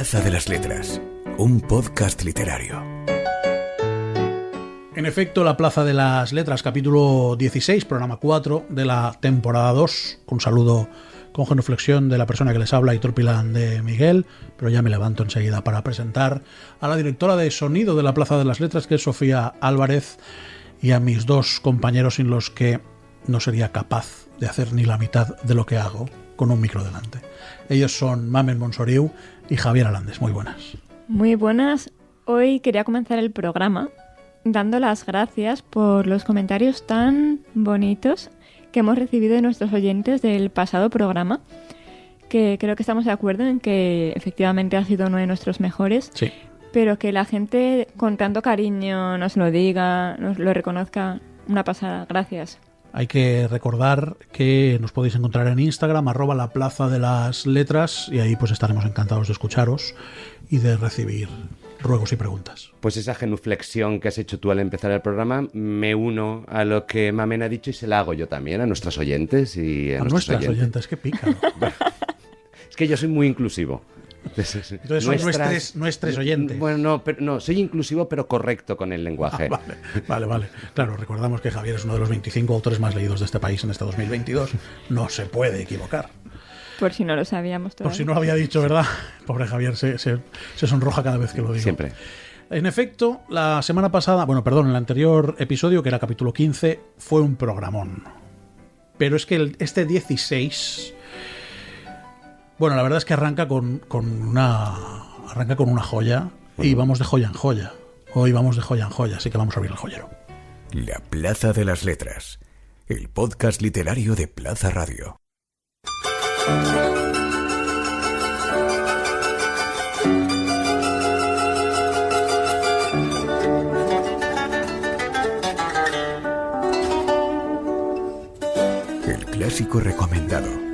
Plaza de las Letras, un podcast literario. En efecto, La Plaza de las Letras, capítulo 16, programa 4 de la temporada 2. Un saludo con genuflexión de la persona que les habla, Aitor Pilán de Miguel, pero ya me levanto enseguida para presentar a la directora de sonido de La Plaza de las Letras, que es Sofía Álvarez, y a mis dos compañeros sin los que no sería capaz de hacer ni la mitad de lo que hago con un micro delante. Ellos son Mamen Monsoriu y Javier Alandes. Muy buenas. Muy buenas. Hoy quería comenzar el programa dando las gracias por los comentarios tan bonitos que hemos recibido de nuestros oyentes del pasado programa, que creo que estamos de acuerdo en que efectivamente ha sido uno de nuestros mejores. Sí. Pero que la gente con tanto cariño nos lo diga, nos lo reconozca, una pasada. Gracias. Hay que recordar que nos podéis encontrar en Instagram, @laplazadelasletras, y ahí pues estaremos encantados de escucharos y de recibir ruegos y preguntas. Pues esa genuflexión que has hecho tú al empezar el programa, me uno a lo que Mamen ha dicho y se la hago yo también a nuestros oyentes y a nuestras oyentes, qué pícaro. Bueno, es que yo soy muy inclusivo. Entonces son nuestros oyentes. Bueno, no, soy inclusivo pero correcto con el lenguaje. Vale. Claro, recordamos que Javier es uno de los 25 autores más leídos de este país en este 2022. No se puede equivocar. Por si no lo sabíamos todavía. Por si no lo había dicho, ¿verdad? Pobre Javier, se sonroja cada vez que lo digo. Siempre. En efecto, la semana pasada, en el anterior episodio, que era capítulo 15, fue un programón. Pero es que este 16... Bueno, la verdad es que arranca con una joya, y vamos de joya en joya. Hoy vamos de joya en joya, así que vamos a abrir el joyero. La Plaza de las Letras, el podcast literario de Plaza Radio. El clásico recomendado.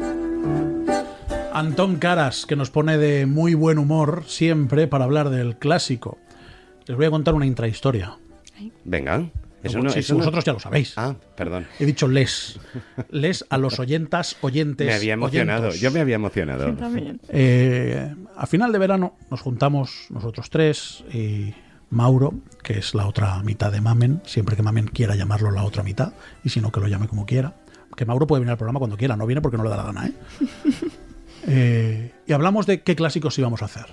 Antón Caras, que nos pone de muy buen humor siempre para hablar del clásico. Les voy a contar una intrahistoria. Venga. Vosotros ya lo sabéis. Ah, perdón. He dicho les a los oyentes. Me había emocionado. Oyentos. Yo me había emocionado. Sí, también. A final de verano nos juntamos nosotros tres y Mauro, que es la otra mitad de Mamen, siempre que Mamen quiera llamarlo la otra mitad, y si no, que lo llame como quiera. Que Mauro puede venir al programa cuando quiera, no viene porque no le da la gana, y hablamos de qué clásicos íbamos a hacer.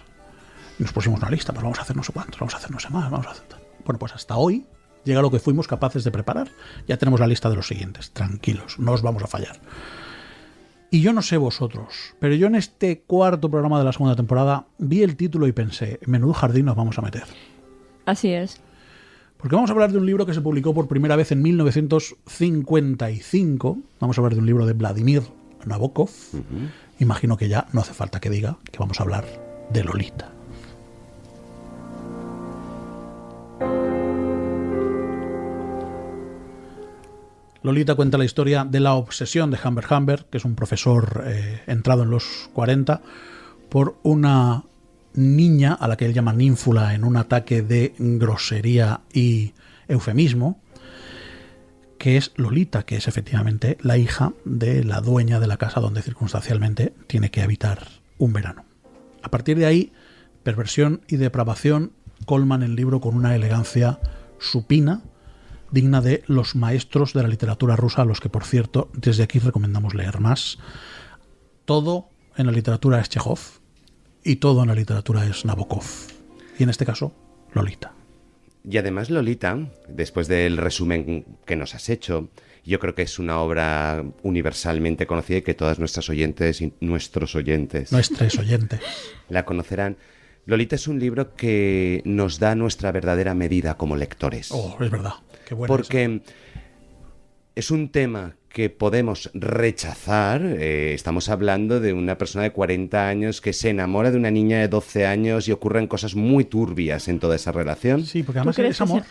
Y nos pusimos una lista, pues vamos a hacer no sé cuántos, vamos a hacer no sé más, vamos a hacer... Bueno, pues hasta hoy llega lo que fuimos capaces de preparar. Ya tenemos la lista de los siguientes, tranquilos, no os vamos a fallar. Y yo no sé vosotros, pero yo en este cuarto programa de la segunda temporada vi el título y pensé, menudo jardín nos vamos a meter. Así es. Porque vamos a hablar de un libro que se publicó por primera vez en 1955. Vamos a hablar de un libro de Vladimir Nabokov. Imagino que ya no hace falta que diga que vamos a hablar de Lolita. Lolita cuenta la historia de la obsesión de Humbert Humbert, que es un profesor entrado en los 40, por una niña a la que él llama ninfula en un ataque de grosería y eufemismo, que es Lolita, que es efectivamente la hija de la dueña de la casa donde circunstancialmente tiene que habitar un verano. A partir de ahí, perversión y depravación colman el libro con una elegancia supina, digna de los maestros de la literatura rusa, a los que, por cierto, desde aquí recomendamos leer más. Todo en la literatura es Chekhov y todo en la literatura es Nabokov. Y en este caso, Lolita. Y además Lolita, después del resumen que nos has hecho, yo creo que es una obra universalmente conocida y que todas nuestras oyentes y nuestros oyentes la conocerán. Lolita es un libro que nos da nuestra verdadera medida como lectores. Oh, es verdad. Qué bueno. Porque es un tema que podemos rechazar. Estamos hablando de una persona de 40 años que se enamora de una niña de 12 años y ocurren cosas muy turbias en toda esa relación. Sí, porque además es amor.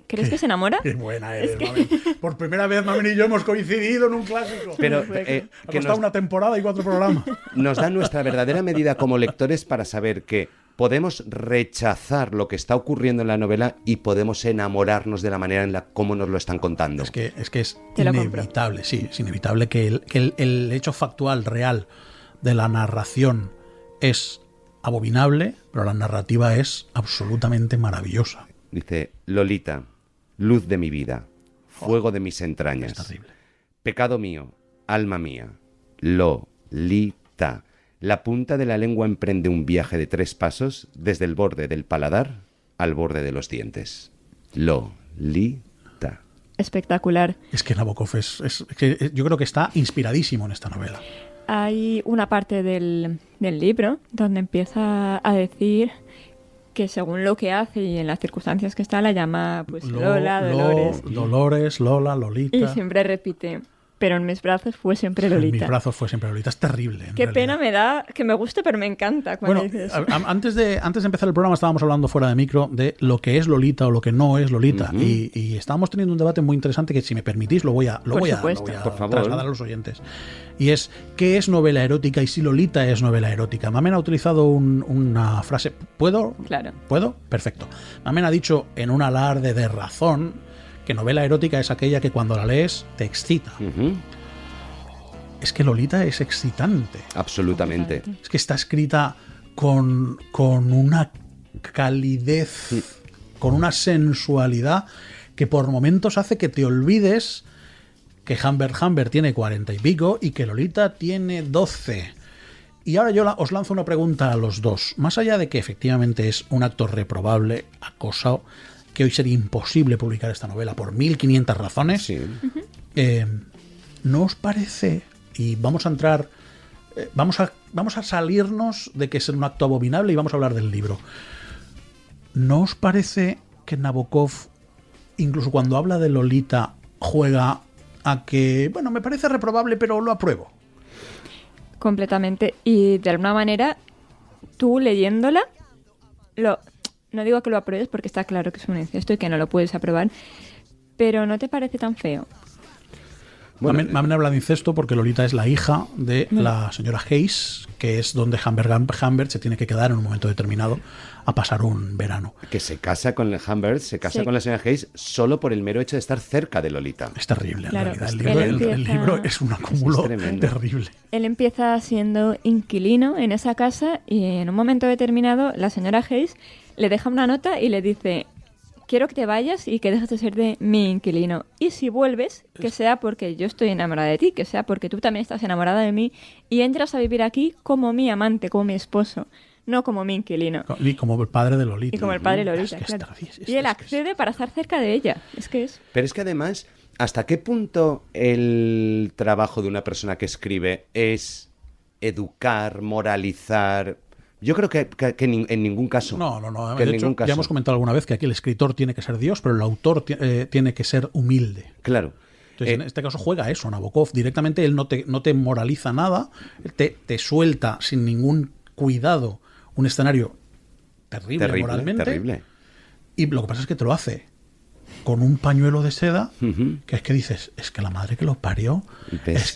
¿Crees que se enamora? Qué buena eres, Mamen. Por primera vez Mamen y yo hemos coincidido en un clásico. Pero ha costado una temporada y 4 programas. Nos da nuestra verdadera medida como lectores para saber que podemos rechazar lo que está ocurriendo en la novela y podemos enamorarnos de la manera en la cómo nos lo están contando. Es que es inevitable, sí, es inevitable que el hecho factual, real, de la narración es abominable, pero la narrativa es absolutamente maravillosa. Dice, Lolita, luz de mi vida, fuego de mis entrañas. Es terrible. Pecado mío, alma mía, Lolita. La punta de la lengua emprende un viaje de 3 pasos desde el borde del paladar al borde de los dientes. Lolita. Espectacular. Es que Nabokov que yo creo que está inspiradísimo en esta novela. Hay una parte del libro donde empieza a decir que según lo que hace y en las circunstancias que está, la llama pues Lola, Dolores. Dolores, Lola, Lolita. Y siempre repite, pero en mis brazos fue siempre Lolita. En mis brazos fue siempre Lolita. Es terrible. Qué pena me da que me guste, pero me encanta cuando dices. Antes de empezar el programa estábamos hablando fuera de micro de lo que es Lolita o lo que no es Lolita. Uh-huh. Y estábamos teniendo un debate muy interesante que, si me permitís, lo voy a trasladar a los oyentes. Y es, ¿qué es novela erótica y si Lolita es novela erótica? Mamen ha utilizado una frase. ¿Puedo? Claro. ¿Puedo? Perfecto. Mamen ha dicho en un alarde de razón que novela erótica es aquella que cuando la lees te excita. Uh-huh. Es que Lolita es excitante. Absolutamente. Es que está escrita con una calidez, con una sensualidad que por momentos hace que te olvides que Humbert tiene 40 y pico y que Lolita tiene 12. Y ahora yo os lanzo una pregunta a los dos. Más allá de que efectivamente es un acto reprobable, acoso, que hoy sería imposible publicar esta novela por 1500 razones. Sí. ¿No os parece? Y vamos a entrar, vamos a salirnos de que es un acto abominable y vamos a hablar del libro. ¿No os parece que Nabokov, incluso cuando habla de Lolita, juega a que, bueno, me parece reprobable, pero lo apruebo? Completamente. Y de alguna manera, tú leyéndola, no digo que lo apruebes porque está claro que es un incesto y que no lo puedes aprobar, pero ¿no te parece tan feo? Bueno, Mamen habla de incesto porque Lolita es la hija de la señora Hayes, que es donde Humbert se tiene que quedar en un momento determinado a pasar un verano. Que se casa con Humbert, se casa con la señora Hayes solo por el mero hecho de estar cerca de Lolita. Es terrible, claro, en realidad. El libro es un acúmulo terrible. Él empieza siendo inquilino en esa casa y en un momento determinado la señora Hayes le deja una nota y le dice: quiero que te vayas y que dejes de ser de mi inquilino. Y si vuelves, que sea porque yo estoy enamorada de ti, que sea porque tú también estás enamorada de mí y entras a vivir aquí como mi amante, como mi esposo, no como mi inquilino. Y como el padre de Lolita. Y como el padre de Lolita, claro. Y él accede para estar cerca de ella. Pero es que además, ¿hasta qué punto el trabajo de una persona que escribe es educar, moralizar? Yo creo que en ningún caso. No. De hecho, ya hemos comentado alguna vez que aquí el escritor tiene que ser Dios, pero el autor tiene que ser humilde. Claro. Entonces, en este caso juega eso, Nabokov. Directamente él no te moraliza nada, te suelta sin ningún cuidado un escenario terrible moralmente. Terrible. Y lo que pasa es que te lo hace con un pañuelo de seda, que es que dices, es que la madre que lo parió, es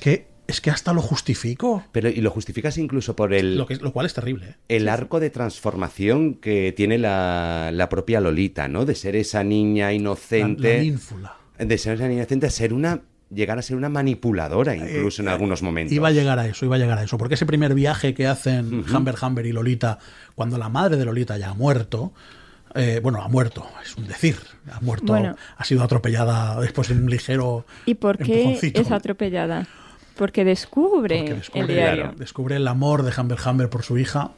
que hasta lo justifico. Y lo justificas incluso por lo cual es terrible. El arco de transformación que tiene la propia Lolita, ¿no? De ser esa niña inocente. La ínfula. De ser esa niña inocente a llegar a ser una manipuladora incluso en algunos momentos. Iba a llegar a eso. Porque ese primer viaje que hacen Humbert y Lolita, cuando la madre de Lolita ya ha muerto, ha muerto, es un decir. Ha muerto, ha sido atropellada después de un ligero ¿Y por qué empujoncito. Es atropellada? Porque descubre el diario. Claro, descubre el amor de Humbert por su hija.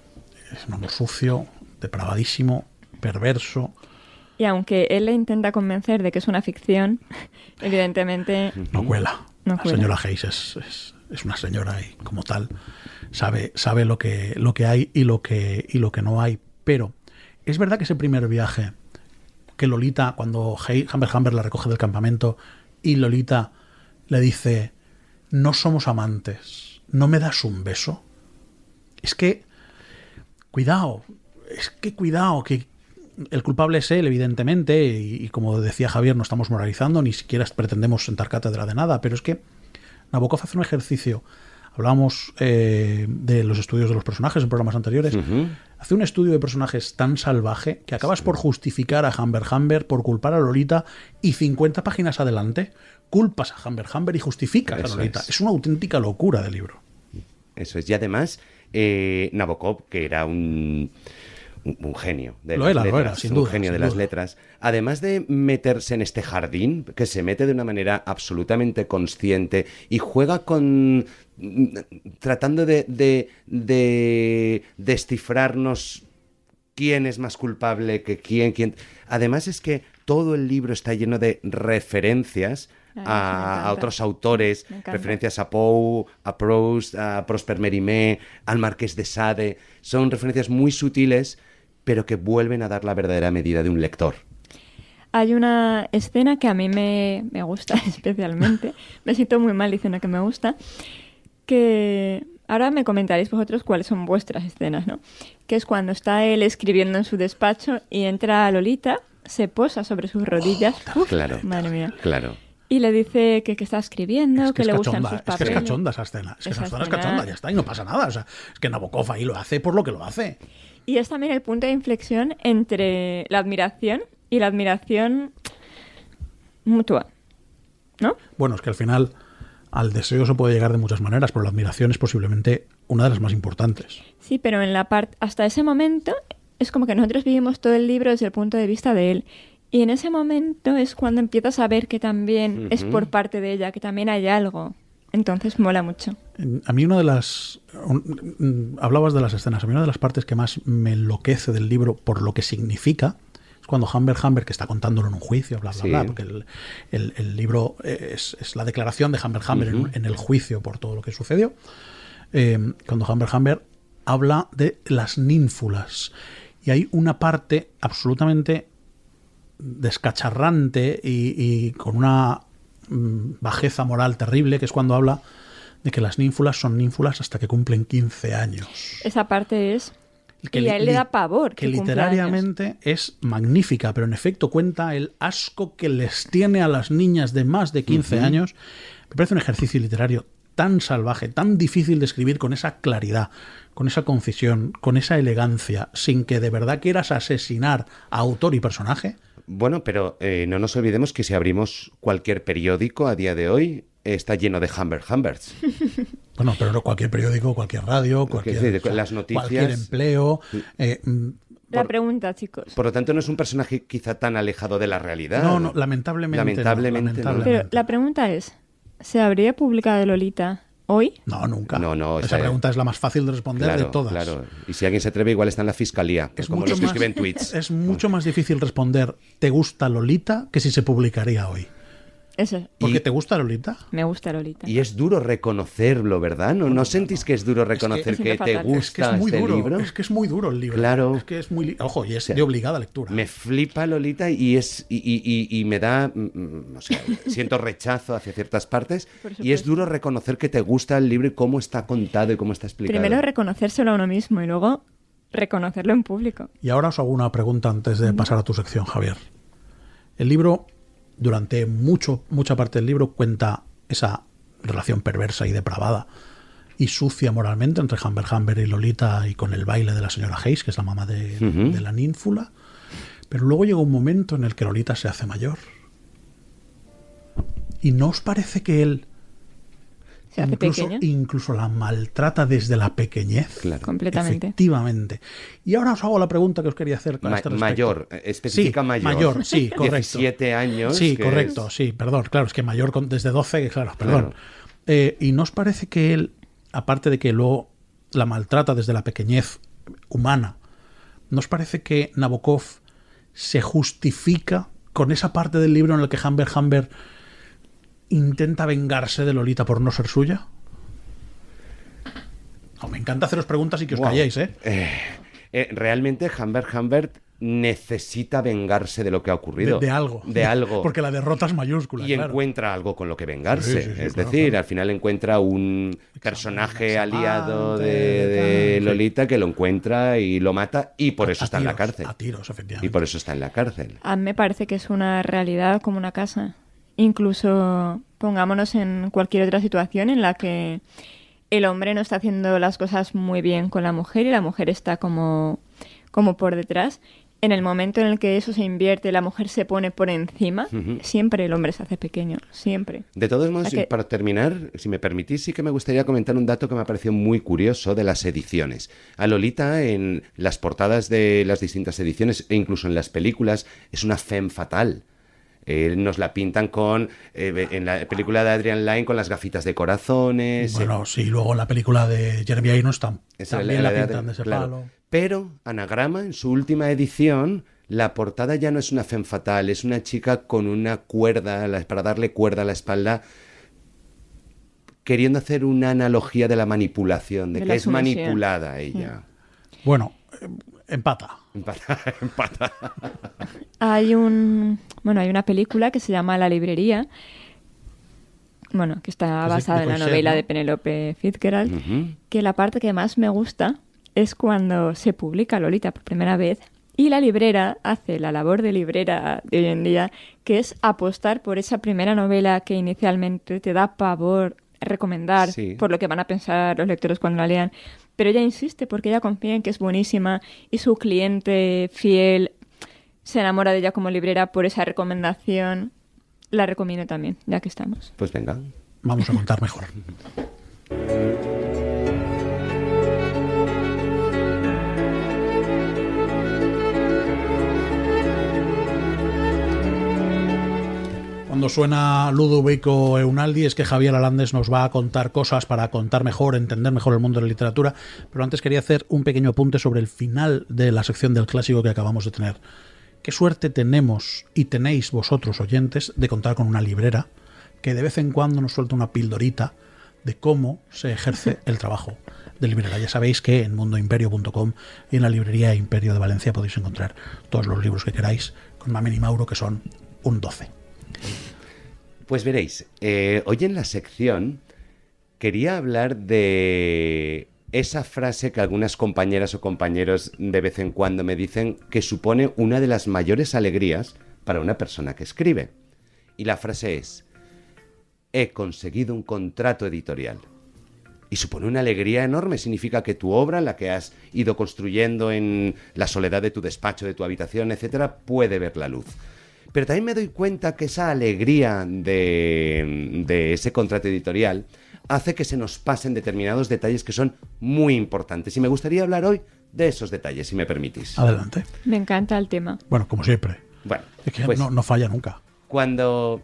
Es un amor sucio, depravadísimo, perverso. Y aunque él le intenta convencer de que es una ficción, evidentemente... No cuela. La señora Hayes es una señora y como tal sabe lo que hay y lo que no hay. Pero es verdad que ese primer viaje que Lolita, cuando Humbert la recoge del campamento y Lolita le dice: no somos amantes, ¿no me das un beso? Es que, cuidado, que el culpable es él, evidentemente, y como decía Javier, no estamos moralizando, ni siquiera pretendemos sentar cátedra de nada, pero es que Nabokov hace un ejercicio. Hablábamos de los estudios de los personajes en programas anteriores. Hace un estudio de personajes tan salvaje que acabas por justificar a Humbert, por culpar a Lolita, y 50 páginas adelante culpas a Humbert y justificas a Lolita. Es una auténtica locura de libro. Eso es. Y además Nabokov, que era un genio de lo las era, letras, lo era, sin duda, un genio sin de las duda. letras, además de meterse en este jardín, que se mete de una manera absolutamente consciente y juega con... tratando de descifrarnos quién es más culpable que quién. Además es que todo el libro está lleno de referencias a otros autores, referencias a Poe, a Proust, a Prosper Mérimée, al Marqués de Sade. Son referencias muy sutiles, pero que vuelven a dar la verdadera medida de un lector. Hay una escena que a mí me gusta especialmente. Me siento muy mal diciendo que me gusta. Que ahora me comentaréis vosotros cuáles son vuestras escenas, ¿no? Que es cuando está él escribiendo en su despacho y entra Lolita, se posa sobre sus rodillas. Uf, claro, madre mía. Claro. Y le dice que está escribiendo, que le gustan sus papeles. Es que es cachonda esa escena. Es que esa escena es cachonda, ya está, y no pasa nada. O sea, es que Nabokov ahí lo hace por lo que lo hace. Y es también el punto de inflexión entre la admiración y la admiración mutua, ¿no? Bueno, es que al final al deseo se puede llegar de muchas maneras, pero la admiración es posiblemente una de las más importantes. Sí, pero en la parte hasta ese momento es como que nosotros vivimos todo el libro desde el punto de vista de él. Y en ese momento es cuando empiezas a ver que también es por parte de ella, que también hay algo. Entonces mola mucho. A mí una de las... hablabas de las escenas. A mí una de las partes que más me enloquece del libro por lo que significa es cuando Humbert, que está contándolo en un juicio, bla, bla, bla, porque el libro es la declaración de Humbert en el juicio por todo lo que sucedió. Cuando Humbert habla de las ninfulas. Y hay una parte absolutamente descacharrante y con una bajeza moral terrible, que es cuando habla de que las ninfulas son ninfulas hasta que cumplen 15 años. Esa parte es... Y a él le da pavor. Que literariamente es magnífica, pero en efecto cuenta el asco que les tiene a las niñas de más de 15 años. Me parece un ejercicio literario tan salvaje, tan difícil de escribir con esa claridad, con esa concisión, con esa elegancia, sin que de verdad quieras asesinar a autor y personaje. Bueno, pero no nos olvidemos que si abrimos cualquier periódico a día de hoy, está lleno de Humberts. Bueno, pero no cualquier periódico, cualquier radio, las noticias, cualquier empleo. La pregunta, chicos. Por lo tanto, no es un personaje quizá tan alejado de la realidad. No, lamentablemente. No. Pero la pregunta es, ¿se habría publicado Lolita hoy? No, nunca. No, esa pregunta es la más fácil de responder de todas. Claro. Y si alguien se atreve, igual está en la fiscalía, como los que escriben tweets. Es mucho más difícil responder ¿te gusta Lolita? Que si se publicaría hoy. Eso. ¿Porque te gusta Lolita? Me gusta Lolita. Y es duro reconocerlo, ¿verdad? ¿No sentís que es duro reconocer que te gusta este libro? Es que es muy duro el libro. Claro. Es que es muy... Ojo, y es de obligada lectura. Me flipa Lolita y me da... o sea, siento rechazo hacia ciertas partes. Y es duro reconocer que te gusta el libro y cómo está contado y cómo está explicado. Primero reconocérselo a uno mismo y luego reconocerlo en público. Y ahora os hago una pregunta antes de pasar a tu sección, Javier. El libro... Durante mucha parte del libro cuenta esa relación perversa y depravada y sucia moralmente entre Humbert y Lolita y con el baile de la señora Hayes, que es la mamá de la ninfula. Pero luego llega un momento en el que Lolita se hace mayor. ¿Y no os parece que él se hace pequeña? Incluso la maltrata desde la pequeñez? Claro. Completamente. Efectivamente. Y ahora os hago la pregunta que os quería hacer. Mayor, específica sí, mayor. Mayor, sí, correcto. 17 años. Sí, correcto, sí, perdón. Claro, es que mayor desde 12, claro, perdón. Claro. ¿Y no os parece que él, aparte de que luego la maltrata desde la pequeñez humana, ¿no os parece que Nabokov se justifica con esa parte del libro en la que Humbert intenta vengarse de Lolita por no ser suya? Me encanta haceros preguntas y que os calléis, realmente Humbert necesita vengarse de lo que ha ocurrido. De algo. De algo. Porque la derrota es mayúscula. Y encuentra algo con lo que vengarse. Sí, decir, al final encuentra un personaje aliado de Lolita que lo encuentra y lo mata y por eso está en la cárcel. A tiros, efectivamente. Y por eso está en la cárcel. A mí me parece que es una realidad como una casa. Incluso pongámonos en cualquier otra situación en la que el hombre no está haciendo las cosas muy bien con la mujer y la mujer está como por detrás en el momento en el que eso se invierte, la mujer se pone por encima, siempre el hombre se hace pequeño, siempre. De todos modos, para terminar, si me permitís, sí que me gustaría comentar un dato que me ha parecido muy curioso de las ediciones. A Lolita, en las portadas de las distintas ediciones e incluso en las películas, es una femme fatal. Nos la pintan con en la película de Adrian Lyne con las gafitas de corazones. Bueno, sí, luego en la película de Jeremy Irons también la pintan de ese palo. Pero Anagrama, en su última edición, la portada ya no es una femme fatal, es una chica con una cuerda, para darle cuerda a la espalda, queriendo hacer una analogía de la manipulación, de que es manipulada ella. Bueno, empata. Hay una película que se llama La librería, que está basada en la novela de Penelope Fitzgerald, que la parte que más me gusta es cuando se publica Lolita por primera vez y la librera hace la labor de librera de hoy en día, que es apostar por esa primera novela que inicialmente te da pavor recomendar, por lo que van a pensar los lectores cuando la lean. Pero ella insiste porque ella confía en que es buenísima y su cliente fiel se enamora de ella como librera por esa recomendación. La recomiendo también, ya que estamos. Pues venga. Vamos a contar mejor. Cuando suena Ludovico Eunaldi es que Javier Alandes nos va a contar cosas para contar mejor, entender mejor el mundo de la literatura, pero antes quería hacer un pequeño apunte sobre el final de la sección del clásico que acabamos de tener. Qué suerte tenemos y tenéis vosotros, oyentes, de contar con una librera que de vez en cuando nos suelta una pildorita de cómo se ejerce el trabajo de librera. Ya sabéis que en mundoimperio.com y en la librería Imperio de Valencia podéis encontrar todos los libros que queráis con Mamen y Mauro, que son un 12. Pues veréis, hoy en la sección quería hablar de esa frase que algunas compañeras o compañeros de vez en cuando me dicen que supone una de las mayores alegrías para una persona que escribe. Y la frase es: he conseguido un contrato editorial. Y supone una alegría enorme. Significa que tu obra, la que has ido construyendo en la soledad de tu despacho, de tu habitación, etcétera, puede ver la luz. Pero también me doy cuenta que esa alegría de ese contrato editorial hace que se nos pasen determinados detalles que son muy importantes. Y me gustaría hablar hoy de esos detalles, si me permitís. Adelante. Me encanta el tema. Bueno, como siempre. Bueno, es que pues, no falla nunca. Cuando...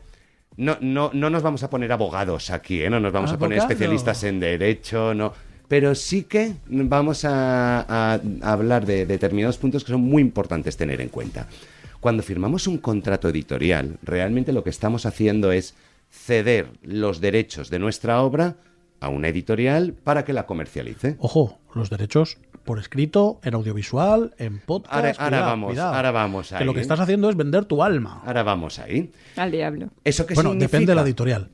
No nos vamos a poner abogados aquí, ¿eh? No nos vamos a poner especialistas en derecho, no. Pero sí que vamos a hablar de determinados puntos que son muy importantes tener en cuenta. Cuando firmamos un contrato editorial, realmente lo que estamos haciendo es ceder los derechos de nuestra obra a una editorial para que la comercialice. Ojo, los derechos por escrito, en audiovisual, en podcast. Ahora vamos ahí. Que lo que estás haciendo es vender tu alma. Ahora vamos ahí. Al diablo. ¿Eso qué bueno, significa? depende de la editorial.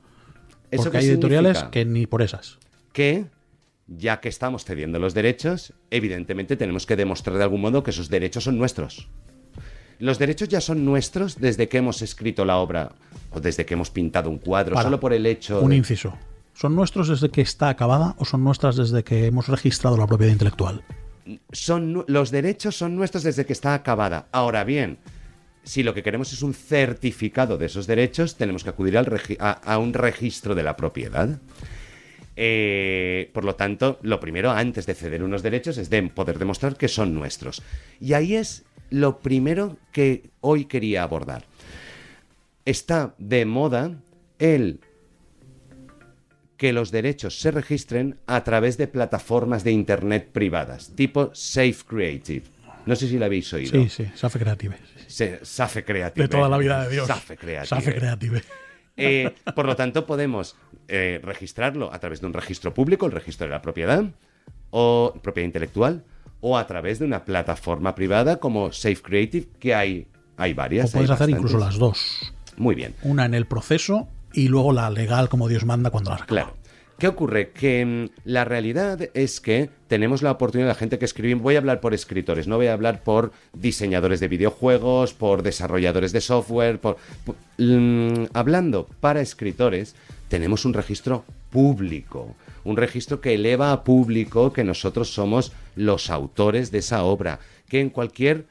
Porque hay editoriales que ni por esas. Que, ya que estamos cediendo los derechos, evidentemente tenemos que demostrar de algún modo que esos derechos son nuestros. Los derechos ya son nuestros desde que hemos escrito la obra o desde que hemos pintado un cuadro, solo por el hecho... Un inciso. ¿Son nuestros desde que está acabada o son nuestras desde que hemos registrado la propiedad intelectual? Los derechos son nuestros desde que está acabada. Ahora bien, si lo que queremos es un certificado de esos derechos, tenemos que acudir a un registro de la propiedad. Por lo tanto, lo primero, antes de ceder unos derechos, es de poder demostrar que son nuestros. Y ahí es lo primero que hoy quería abordar. Está de moda el que los derechos se registren a través de plataformas de internet privadas, tipo Safe Creative. No sé si la habéis oído. Sí, Safe Creative. Safe Creative. De toda la vida de Dios. Safe Creative. Safe Creative. Por lo tanto, podemos registrarlo a través de un registro público, el registro de la propiedad o propiedad intelectual, o a través de una plataforma privada como Safe Creative, que hay varias. O puedes hacer incluso las dos. Muy bien. Una en el proceso y luego la legal como Dios manda cuando la acaba. Claro. ¿Qué ocurre? Que la realidad es que tenemos la oportunidad, la gente que escribe, voy a hablar por escritores, no voy a hablar por diseñadores de videojuegos, por desarrolladores de software, hablando para escritores, tenemos un registro público, un registro que eleva a público que nosotros somos los autores de esa obra, que en cualquier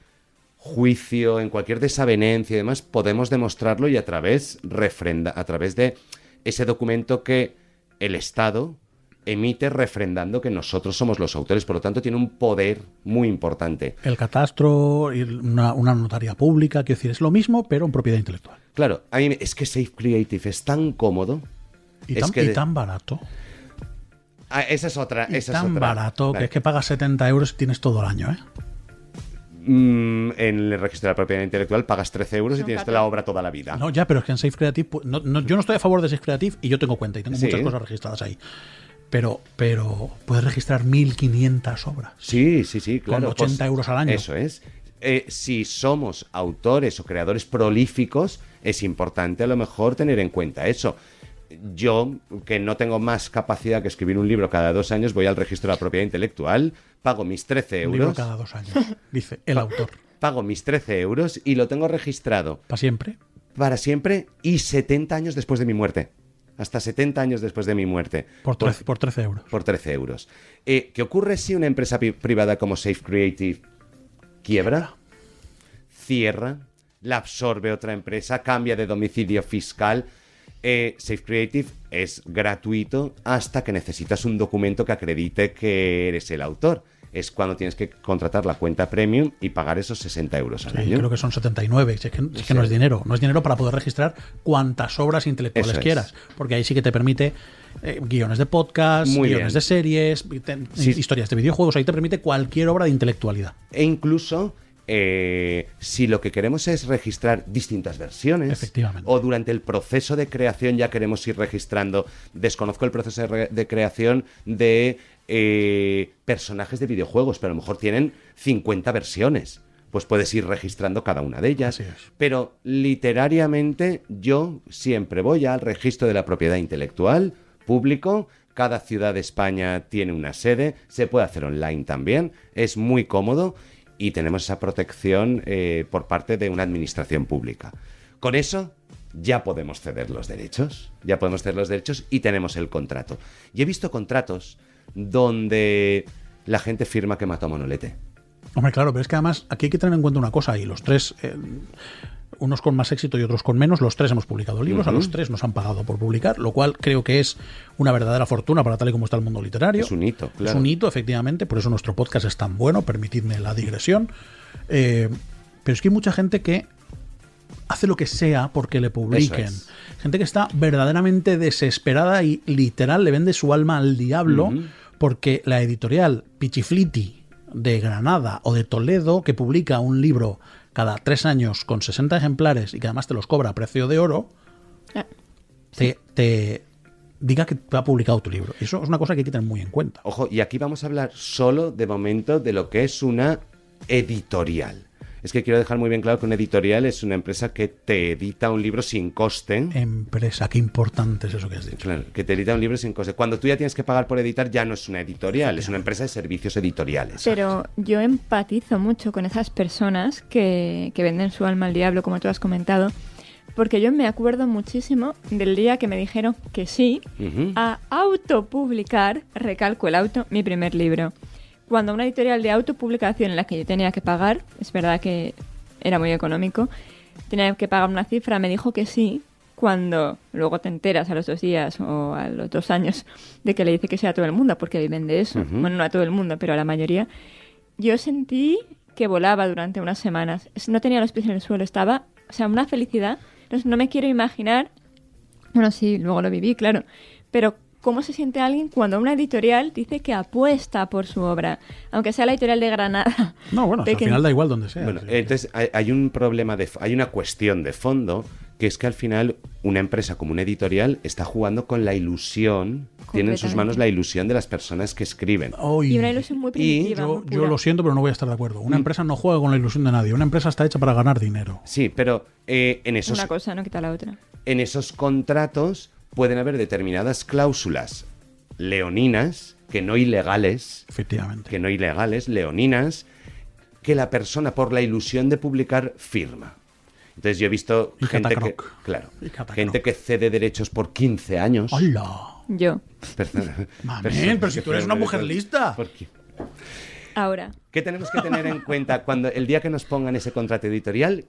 juicio, en cualquier desavenencia y demás, podemos demostrarlo y a través de ese documento que el Estado emite refrendando que nosotros somos los autores. Por lo tanto, tiene un poder muy importante. El catastro, una notaría pública, quiero decir, es lo mismo, pero en propiedad intelectual. Claro, a mí es que Safe Creative es tan cómodo. Y tan barato. Esa es otra. Barato, Vale. que es que pagas 70 euros y tienes todo el año, ¿eh? En el registro de la propiedad intelectual pagas 13 euros y tienes la obra toda la vida. No, ya, pero es que en Safe Creative... yo no estoy a favor de Safe Creative y yo tengo cuenta y tengo Sí. muchas cosas registradas ahí. Pero puedes registrar 1.500 obras. Sí, claro. Con 80 euros al año. Eso es. Si somos autores o creadores prolíficos, es importante a lo mejor tener en cuenta eso. Yo, que no tengo más capacidad que escribir un libro cada 2 años, voy al registro de la propiedad intelectual, pago mis 13 euros. Un libro cada 2 años, dice el autor. Pago mis 13 euros y lo tengo registrado. ¿Para siempre? Para siempre y 70 años después de mi muerte. Hasta 70 años después de mi muerte. Por 13 euros. Por 13 euros. ¿Qué ocurre si una empresa privada como Safe Creative quiebra? Cierra, la absorbe otra empresa, cambia de domicilio fiscal. Safe Creative es gratuito hasta que necesitas un documento que acredite que eres el autor. Es cuando tienes que contratar la cuenta premium y pagar esos 60 euros al año. Creo que son 79. Es que no es dinero. No es dinero para poder registrar cuantas obras intelectuales quieras. Porque ahí sí que te permite guiones de podcast, guiones de series, historias de videojuegos. Ahí te permite cualquier obra de intelectualidad. E incluso... si lo que queremos es registrar distintas versiones, efectivamente, o durante el proceso de creación ya queremos ir registrando, desconozco el proceso de creación de personajes de videojuegos, pero a lo mejor tienen 50 versiones, pues puedes ir registrando cada una de ellas. Pero literariamente yo siempre voy al registro de la propiedad intelectual público. Cada ciudad de España tiene una sede, se puede hacer online también, es muy cómodo. Y tenemos esa protección por parte de una administración pública. Con eso ya podemos ceder los derechos. Y tenemos el contrato. Y he visto contratos donde la gente firma que mató a Manolete. Hombre, claro, pero es que además aquí hay que tener en cuenta una cosa. Y los tres, unos con más éxito y otros con menos, los tres hemos publicado libros. A los tres nos han pagado por publicar, lo cual creo que es una verdadera fortuna para tal y como está el mundo literario. Es un hito, claro. Es un hito, efectivamente. Por eso nuestro podcast es tan bueno, permitidme la digresión. Pero es que hay mucha gente que hace lo que sea porque le publiquen. Gente que está verdaderamente desesperada y literal le vende su alma al diablo porque la editorial Pichifliti de Granada o de Toledo, que publica un libro cada 3 años con 60 ejemplares y que además te los cobra a precio de oro, te diga que te ha publicado tu libro. Y eso es una cosa que hay que tener muy en cuenta. Ojo, y aquí vamos a hablar solo de momento de lo que es una editorial. Es que quiero dejar muy bien claro que una editorial es una empresa que te edita un libro sin coste. Empresa, qué importante es eso que has dicho. Claro, que te edita un libro sin coste. Cuando tú ya tienes que pagar por editar, ya no es una editorial, es una empresa de servicios editoriales. Pero yo empatizo mucho con esas personas que venden su alma al diablo, como tú has comentado, porque yo me acuerdo muchísimo del día que me dijeron que sí a autopublicar, recalco el auto, mi primer libro. Cuando una editorial de autopublicación en la que yo tenía que pagar, es verdad que era muy económico, tenía que pagar una cifra, me dijo que sí, cuando luego te enteras a los 2 días o a los 2 años de que le dice que sí a todo el mundo, porque viven de eso, bueno, no a todo el mundo, pero a la mayoría, yo sentí que volaba durante unas semanas, no tenía los pies en el suelo, estaba, o sea, una felicidad, entonces no me quiero imaginar, bueno, sí, luego lo viví, claro, pero ¿cómo se siente alguien cuando una editorial dice que apuesta por su obra? Aunque sea la editorial de Granada. No, bueno, al final da igual donde sea. Bueno, entonces hay un problema, hay una cuestión de fondo, que es que al final una empresa como una editorial está jugando con la ilusión, tiene en sus manos la ilusión de las personas que escriben. Y una ilusión muy primitiva. Yo lo siento, pero no voy a estar de acuerdo. Una empresa no juega con la ilusión de nadie. Una empresa está hecha para ganar dinero. Sí, pero en esos... Una cosa no quita la otra. En esos contratos pueden haber determinadas cláusulas leoninas, que no ilegales, efectivamente, que no ilegales, leoninas, que la persona por la ilusión de publicar firma. Entonces yo he visto gente que cede derechos por 15 años. ¡Hola! Yo. Mamén, pero si tú eres una mujer lista. Ahora. ¿Qué tenemos que tener en cuenta cuando el día que nos pongan ese contrato editorial?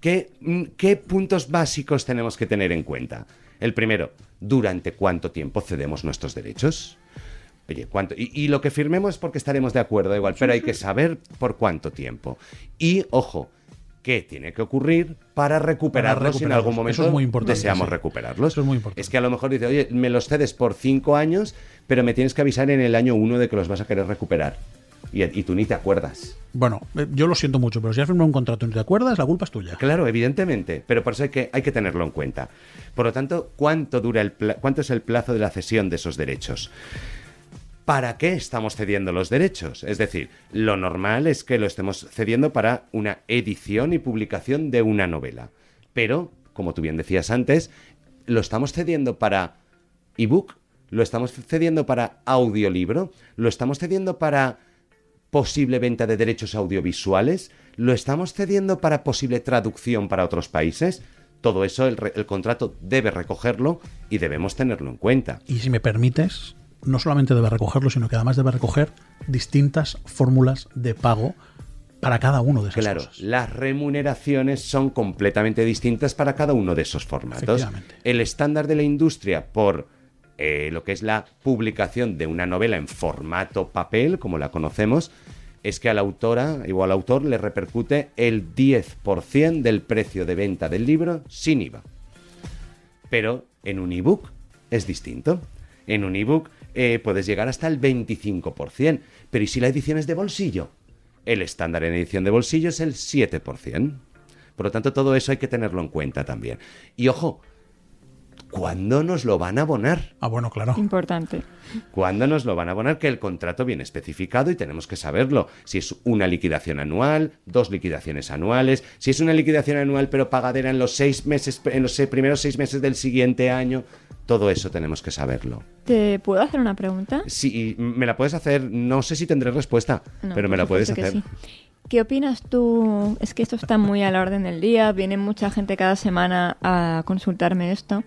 ¿Qué puntos básicos tenemos que tener en cuenta? El primero, ¿durante cuánto tiempo cedemos nuestros derechos? Oye, ¿cuánto? Y lo que firmemos es porque estaremos de acuerdo igual, pero hay que saber por cuánto tiempo. Y, ojo, ¿qué tiene que ocurrir para recuperarlos si en algún momento eso es muy importante, deseamos recuperarlos? Eso es muy importante. Es que a lo mejor dice, oye, me los cedes por 5 años, pero me tienes que avisar en el año 1 de que los vas a querer recuperar. Y tú ni te acuerdas. Bueno, yo lo siento mucho, pero si has firmado un contrato y no te acuerdas, la culpa es tuya. Claro, evidentemente, pero por eso hay que tenerlo en cuenta. Por lo tanto, ¿cuánto es el plazo de la cesión de esos derechos? ¿Para qué estamos cediendo los derechos? Es decir, lo normal es que lo estemos cediendo para una edición y publicación de una novela. Pero, como tú bien decías antes, lo estamos cediendo para ebook, lo estamos cediendo para audiolibro, lo estamos cediendo para posible venta de derechos audiovisuales, lo estamos cediendo para posible traducción para otros países. Todo eso el contrato debe recogerlo y debemos tenerlo en cuenta. Y si me permites, no solamente debe recogerlo, sino que además debe recoger distintas fórmulas de pago para cada uno de esas cosas. Claro, las remuneraciones son completamente distintas para cada uno de esos formatos. El estándar de la industria por lo que es la publicación de una novela en formato papel, como la conocemos, es que a la autora o al autor le repercute el 10% del precio de venta del libro sin IVA. Pero en un ebook es distinto. En un ebook puedes llegar hasta el 25%. Pero ¿y si la edición es de bolsillo? El estándar en edición de bolsillo es el 7%. Por lo tanto, todo eso hay que tenerlo en cuenta también. Y ojo, ¿cuándo nos lo van a abonar? Ah, bueno, claro. Importante. ¿Cuándo nos lo van a abonar? Que el contrato viene especificado y tenemos que saberlo. Si es una liquidación anual, 2 liquidaciones anuales. Si es una liquidación anual pero pagadera en los primeros 6 meses del siguiente año. Todo eso tenemos que saberlo. ¿Te puedo hacer una pregunta? Sí, me la puedes hacer. No sé si tendré respuesta, pero me la puedes hacer. Sí. ¿Qué opinas tú? Es que esto está muy a la orden del día. Viene mucha gente cada semana a consultarme esto.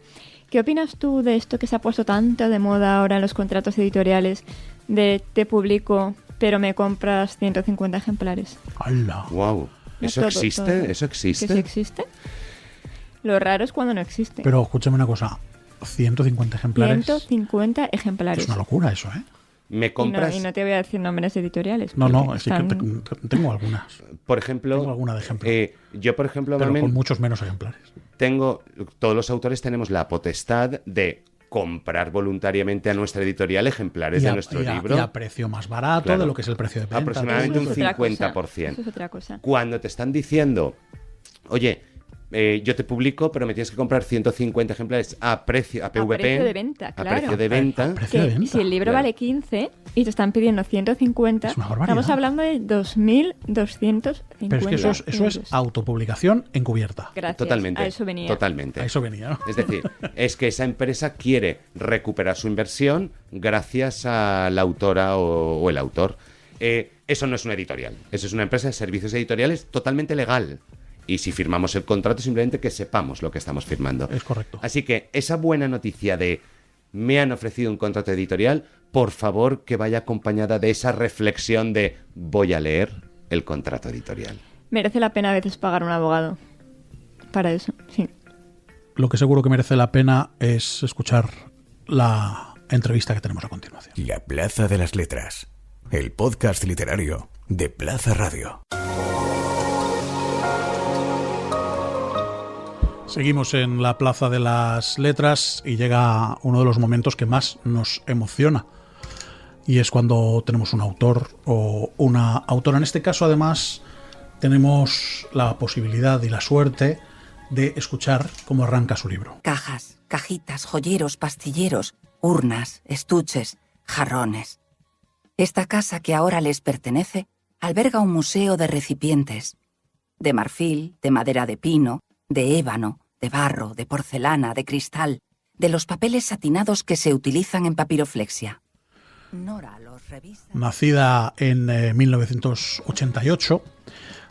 ¿Qué opinas tú de esto que se ha puesto tanto de moda ahora en los contratos editoriales de te publico, pero me compras 150 ejemplares? ¡Hala! ¡Wow! ¿Eso existe? Todo. ¿Eso existe? ¿Que sí existe? Lo raro es cuando no existe. Pero escúchame una cosa. 150 ejemplares. 150 ejemplares. Es una locura eso, ¿eh? ¿Me compras? Y no te voy a decir nombres editoriales. No, están... sí que tengo algunas. Por ejemplo, tengo alguna de ejemplo. Yo, por ejemplo, pero con muchos menos ejemplares. Todos los autores tenemos la potestad de comprar voluntariamente a nuestra editorial ejemplares de nuestro libro. Y a precio más barato de lo que es el precio de venta. Aproximadamente un 50%. Eso es otra cosa. Cuando te están diciendo, oye, yo te publico, pero me tienes que comprar 150 ejemplares a PVP. A precio de venta, claro. A precio de venta. Si el libro vale 15 y te están pidiendo 150, estamos hablando de 2.250. Pero es que eso es autopublicación encubierta. Gracias. Totalmente. A eso venía. Totalmente. A eso venía, ¿no? Es decir, es que esa empresa quiere recuperar su inversión gracias a la autora o el autor. Eso no es una editorial. Eso es una empresa de servicios editoriales totalmente legal. Y si firmamos el contrato, simplemente que sepamos lo que estamos firmando. Es correcto. Así que esa buena noticia de me han ofrecido un contrato editorial, por favor que vaya acompañada de esa reflexión de voy a leer el contrato editorial. Merece la pena a veces pagar un abogado para eso, sí. Lo que seguro que merece la pena es escuchar la entrevista que tenemos a continuación. La Plaza de las Letras, el podcast literario de Plaza Radio. Seguimos en la Plaza de las Letras y llega uno de los momentos que más nos emociona. Y es cuando tenemos un autor o una autora. En este caso, además, tenemos la posibilidad y la suerte de escuchar cómo arranca su libro. Cajas, cajitas, joyeros, pastilleros, urnas, estuches, jarrones. Esta casa que ahora les pertenece alberga un museo de recipientes. De marfil, de madera de pino, de ébano, de barro, de porcelana, de cristal, de los papeles satinados que se utilizan en papiroflexia. Nora los revisa. Nacida en 1988,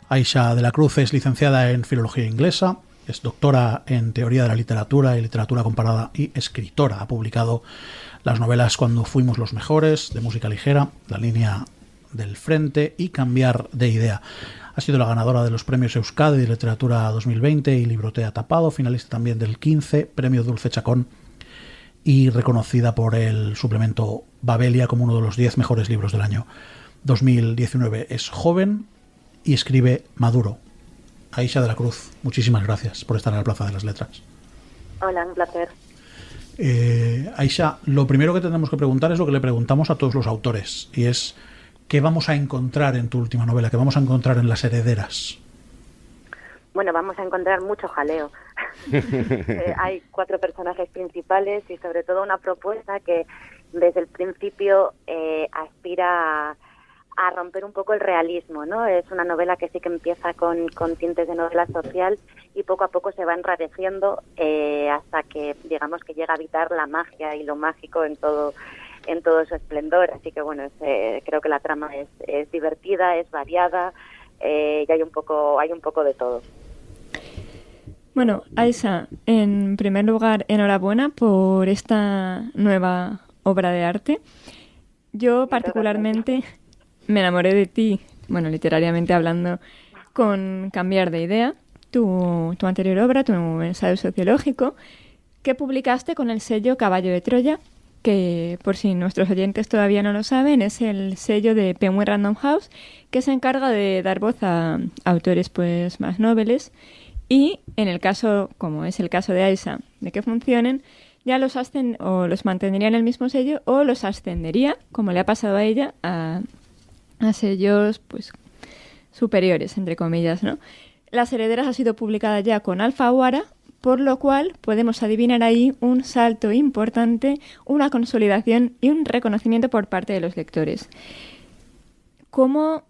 Aisha de la Cruz es licenciada en Filología Inglesa, es doctora en Teoría de la Literatura y Literatura Comparada y escritora. Ha publicado las novelas Cuando fuimos los mejores, de música ligera, La línea del frente y cambiar de idea. Ha sido la ganadora de los premios Euskadi de Literatura 2020 y Librotea Tapado, finalista también del 15, premio Dulce Chacón, y reconocida por el suplemento Babelia como uno de los 10 mejores libros del año 2019. Es joven y escribe maduro. Aisha de la Cruz, muchísimas gracias por estar en la Plaza de las Letras. Hola, un placer. Aisha, lo primero que tenemos que preguntar es lo que le preguntamos a todos los autores, y es ¿qué vamos a encontrar en tu última novela? ¿Qué vamos a encontrar en Las Herederas? Bueno, vamos a encontrar mucho jaleo. Hay 4 personajes principales y sobre todo una propuesta que desde el principio aspira a romper un poco el realismo, ¿no? Es una novela que sí que empieza con tintes de novela social y poco a poco se va enrareciendo hasta que, digamos, que llega a habitar la magia y lo mágico en todo su esplendor. Así que, bueno, creo que la trama es divertida, es variada y hay un poco de todo. Bueno, Aisha, en primer lugar, enhorabuena por esta nueva obra de arte. Yo particularmente me enamoré de ti, bueno, literariamente hablando, con Cambiar de idea, tu anterior obra, tu ensayo sociológico, que publicaste con el sello Caballo de Troya, que por si nuestros oyentes todavía no lo saben, es el sello de Penguin Random House, que se encarga de dar voz a autores pues más nobles, y en el caso, como es el caso de Aisha, de que funcionen, ya los mantendría en el mismo sello o los ascendería, como le ha pasado a ella, a sellos pues superiores, entre comillas, ¿no? Las Herederas ha sido publicada ya con Alfaguara, por lo cual podemos adivinar ahí un salto importante, una consolidación y un reconocimiento por parte de los lectores. ¿Cómo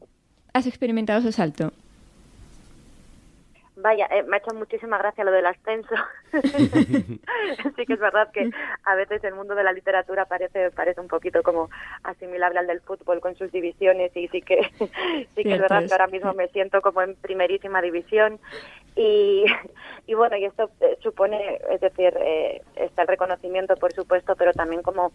has experimentado ese salto? Vaya, me ha hecho muchísima gracia lo del ascenso. Sí que es verdad que a veces el mundo de la literatura parece un poquito como asimilable al del fútbol con sus divisiones y sí que es verdad que ahora mismo me siento como en primerísima división y bueno, y esto supone, es decir, está el reconocimiento por supuesto, pero también como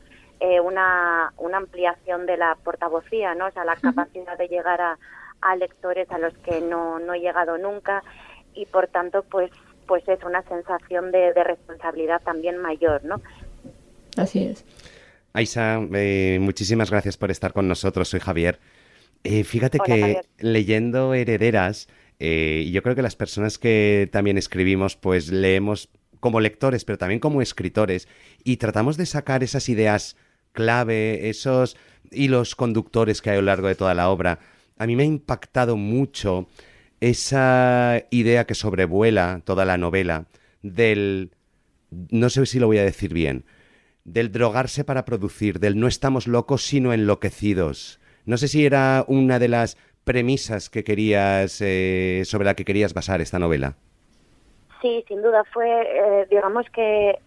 una ampliación de la portavocía, ¿no? O sea, la capacidad de llegar a lectores a los que no he llegado nunca. Y por tanto, pues es una sensación de responsabilidad también mayor, ¿no? Así es. Aisha, muchísimas gracias por estar con nosotros. Soy Javier. Fíjate Hola, que Javier. leyendo Herederas, yo creo que las personas que también escribimos, pues leemos como lectores, pero también como escritores, y tratamos de sacar esas ideas clave, esos hilos conductores que hay a lo largo de toda la obra. A mí me ha impactado mucho esa idea que sobrevuela toda la novela del, no sé si lo voy a decir bien, del drogarse para producir, del no estamos locos sino enloquecidos. No sé si era una de las premisas que querías, sobre la que querías basar esta novela. Sí, sin duda fue, digamos que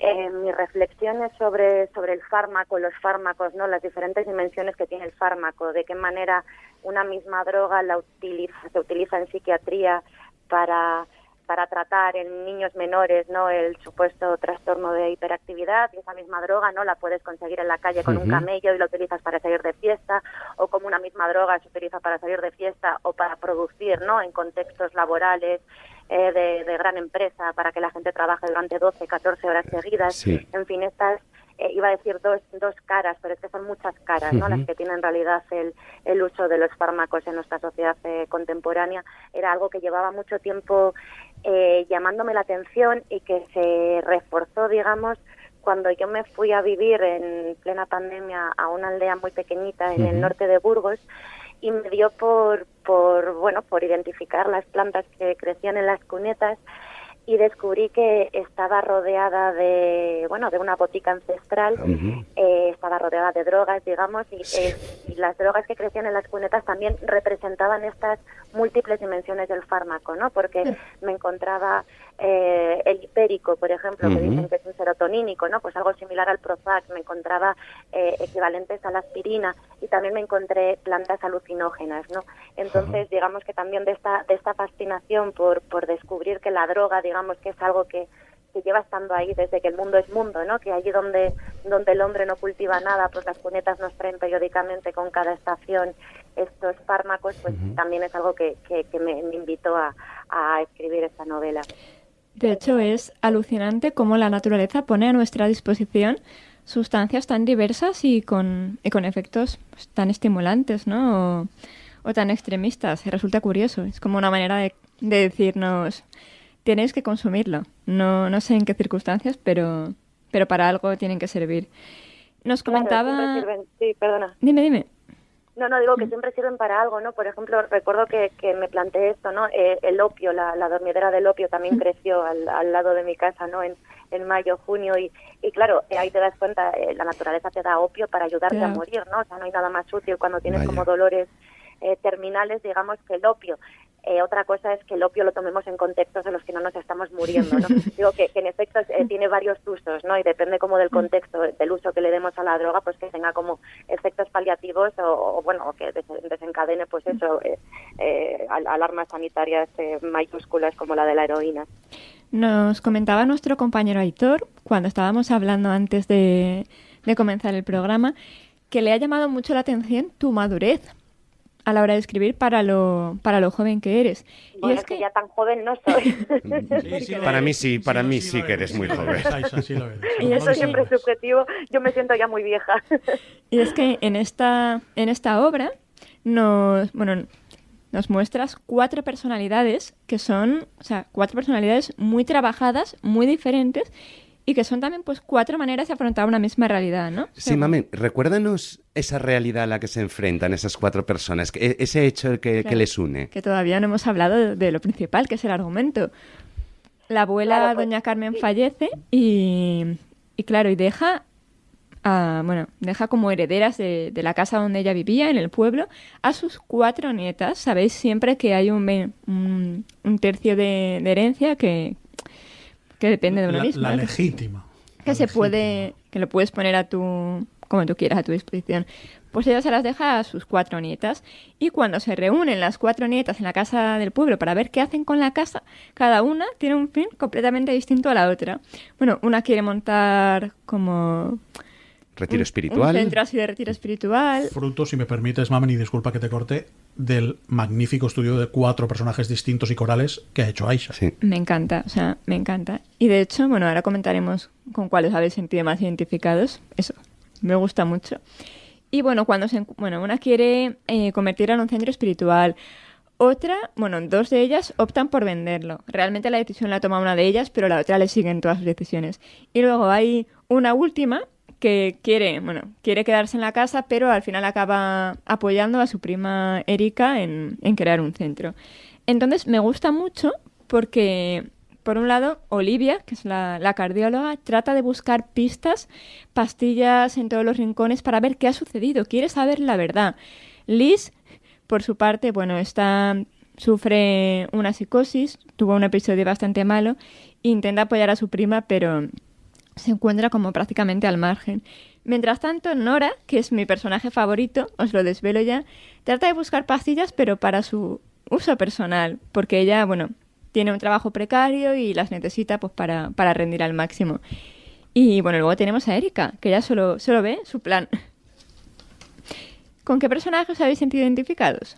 mis reflexiones sobre el fármaco, los fármacos, ¿no? Las diferentes dimensiones que tiene el fármaco, de qué manera una misma droga se utiliza en psiquiatría para tratar en niños menores, ¿no? El supuesto trastorno de hiperactividad, y esa misma droga no la puedes conseguir en la calle con un camello y la utilizas para salir de fiesta, o como una misma droga se utiliza para salir de fiesta o para producir, ¿no? En contextos laborales de gran empresa, para que la gente trabaje durante 12, 14 horas seguidas. Sí. En fin, estas iba a decir dos caras, pero es que son muchas caras, ¿no? Las que tienen en realidad el uso de los fármacos en nuestra sociedad contemporánea. Era algo que llevaba mucho tiempo llamándome la atención y que se reforzó, digamos, cuando yo me fui a vivir en plena pandemia a una aldea muy pequeñita en el norte de Burgos, y me dio por identificar las plantas que crecían en las cunetas, y descubrí que estaba rodeada de una botica ancestral, estaba rodeada de drogas, digamos, y las drogas que crecían en las cunetas también representaban estas múltiples dimensiones del fármaco, ¿no? Porque me encontraba el hipérico, por ejemplo, que dicen que es un serotonínico, ¿no? Pues algo similar al Prozac. Me encontraba equivalentes a la aspirina, y también me encontré plantas alucinógenas, ¿no? Entonces, digamos que también de esta fascinación por descubrir que la droga, digamos que es algo que que lleva estando ahí desde que el mundo es mundo, ¿no? Que allí donde el hombre no cultiva nada, pues las cunetas nos traen periódicamente con cada estación estos fármacos, pues también es algo que me invitó a escribir esta novela. De hecho, es alucinante cómo la naturaleza pone a nuestra disposición sustancias tan diversas y con efectos pues, tan estimulantes, ¿no? O tan extremistas. Resulta curioso. Es como una manera de decirnos, tenéis que consumirlo. No sé en qué circunstancias, pero para algo tienen que servir. Nos comentaba... Sí, perdona. Dime. No, digo que siempre sirven para algo, ¿no? Por ejemplo, recuerdo que me planteé esto, ¿no? El opio, la dormidera del opio también creció al lado de mi casa, ¿no? En mayo, junio, y claro, ahí te das cuenta, la naturaleza te da opio para ayudarte a morir, ¿no? O sea, no hay nada más útil cuando tienes como dolores terminales, digamos, que el opio. Otra cosa es que el opio lo tomemos en contextos en los que no nos estamos muriendo, ¿no? Digo que en efecto tiene varios usos, ¿no? Y depende como del contexto, del uso que le demos a la droga, pues que tenga como efectos paliativos o que desencadene, pues eso, alarmas sanitarias mayúsculas como la de la heroína. Nos comentaba nuestro compañero Aitor, cuando estábamos hablando antes de comenzar el programa, que le ha llamado mucho la atención tu madurez a la hora de escribir para lo joven que eres. Bueno, y es que ya tan joven no soy. Para mí sí que eres muy joven. Y eso siempre es subjetivo. Yo me siento ya muy vieja. Y es que en esta obra nos muestras 4 personalidades que son, o sea, 4 personalidades muy trabajadas, muy diferentes, y que son también pues 4 maneras de afrontar una misma realidad, ¿no? Sí, Mamen, recuérdanos esa realidad a la que se enfrentan esas 4 personas, ese hecho que les une. Que todavía no hemos hablado de lo principal, que es el argumento. La abuela, doña Carmen, fallece y claro, y deja como herederas de la casa donde ella vivía, en el pueblo, a sus 4 nietas. Sabéis siempre que hay un tercio de herencia que depende de uno mismo. La legítima. Que lo puedes poner como tú quieras, a tu disposición. Pues ella se las deja a sus 4 nietas. Y cuando se reúnen las 4 nietas en la casa del pueblo para ver qué hacen con la casa, cada una tiene un fin completamente distinto a la otra. Bueno, una quiere montar como... Retiro espiritual. Un centro así de retiro espiritual. Fruto, si me permites, Mamen, y disculpa que te corte, del magnífico estudio de 4 personajes distintos y corales que ha hecho Aisha. Sí. Me encanta. Y de hecho, bueno, ahora comentaremos con cuáles habéis sentido más identificados. Eso, me gusta mucho. Y bueno, una quiere convertirla en un centro espiritual. Otra, 2 de ellas optan por venderlo. Realmente la decisión la toma una de ellas, pero la otra le sigue en todas sus decisiones. Y luego hay una última que quiere quedarse en la casa, pero al final acaba apoyando a su prima Erika en crear un centro. Entonces me gusta mucho porque, por un lado, Olivia, que es la cardióloga, trata de buscar pistas, pastillas en todos los rincones para ver qué ha sucedido, quiere saber la verdad. Liz, por su parte, sufre una psicosis, tuvo un episodio bastante malo, intenta apoyar a su prima, pero se encuentra como prácticamente al margen. Mientras tanto, Nora, que es mi personaje favorito, os lo desvelo ya, trata de buscar pastillas, pero para su uso personal, porque ella, tiene un trabajo precario y las necesita pues para rendir al máximo. Y luego tenemos a Erika, que ella solo ve su plan. ¿Con qué personajes os habéis sentido identificados?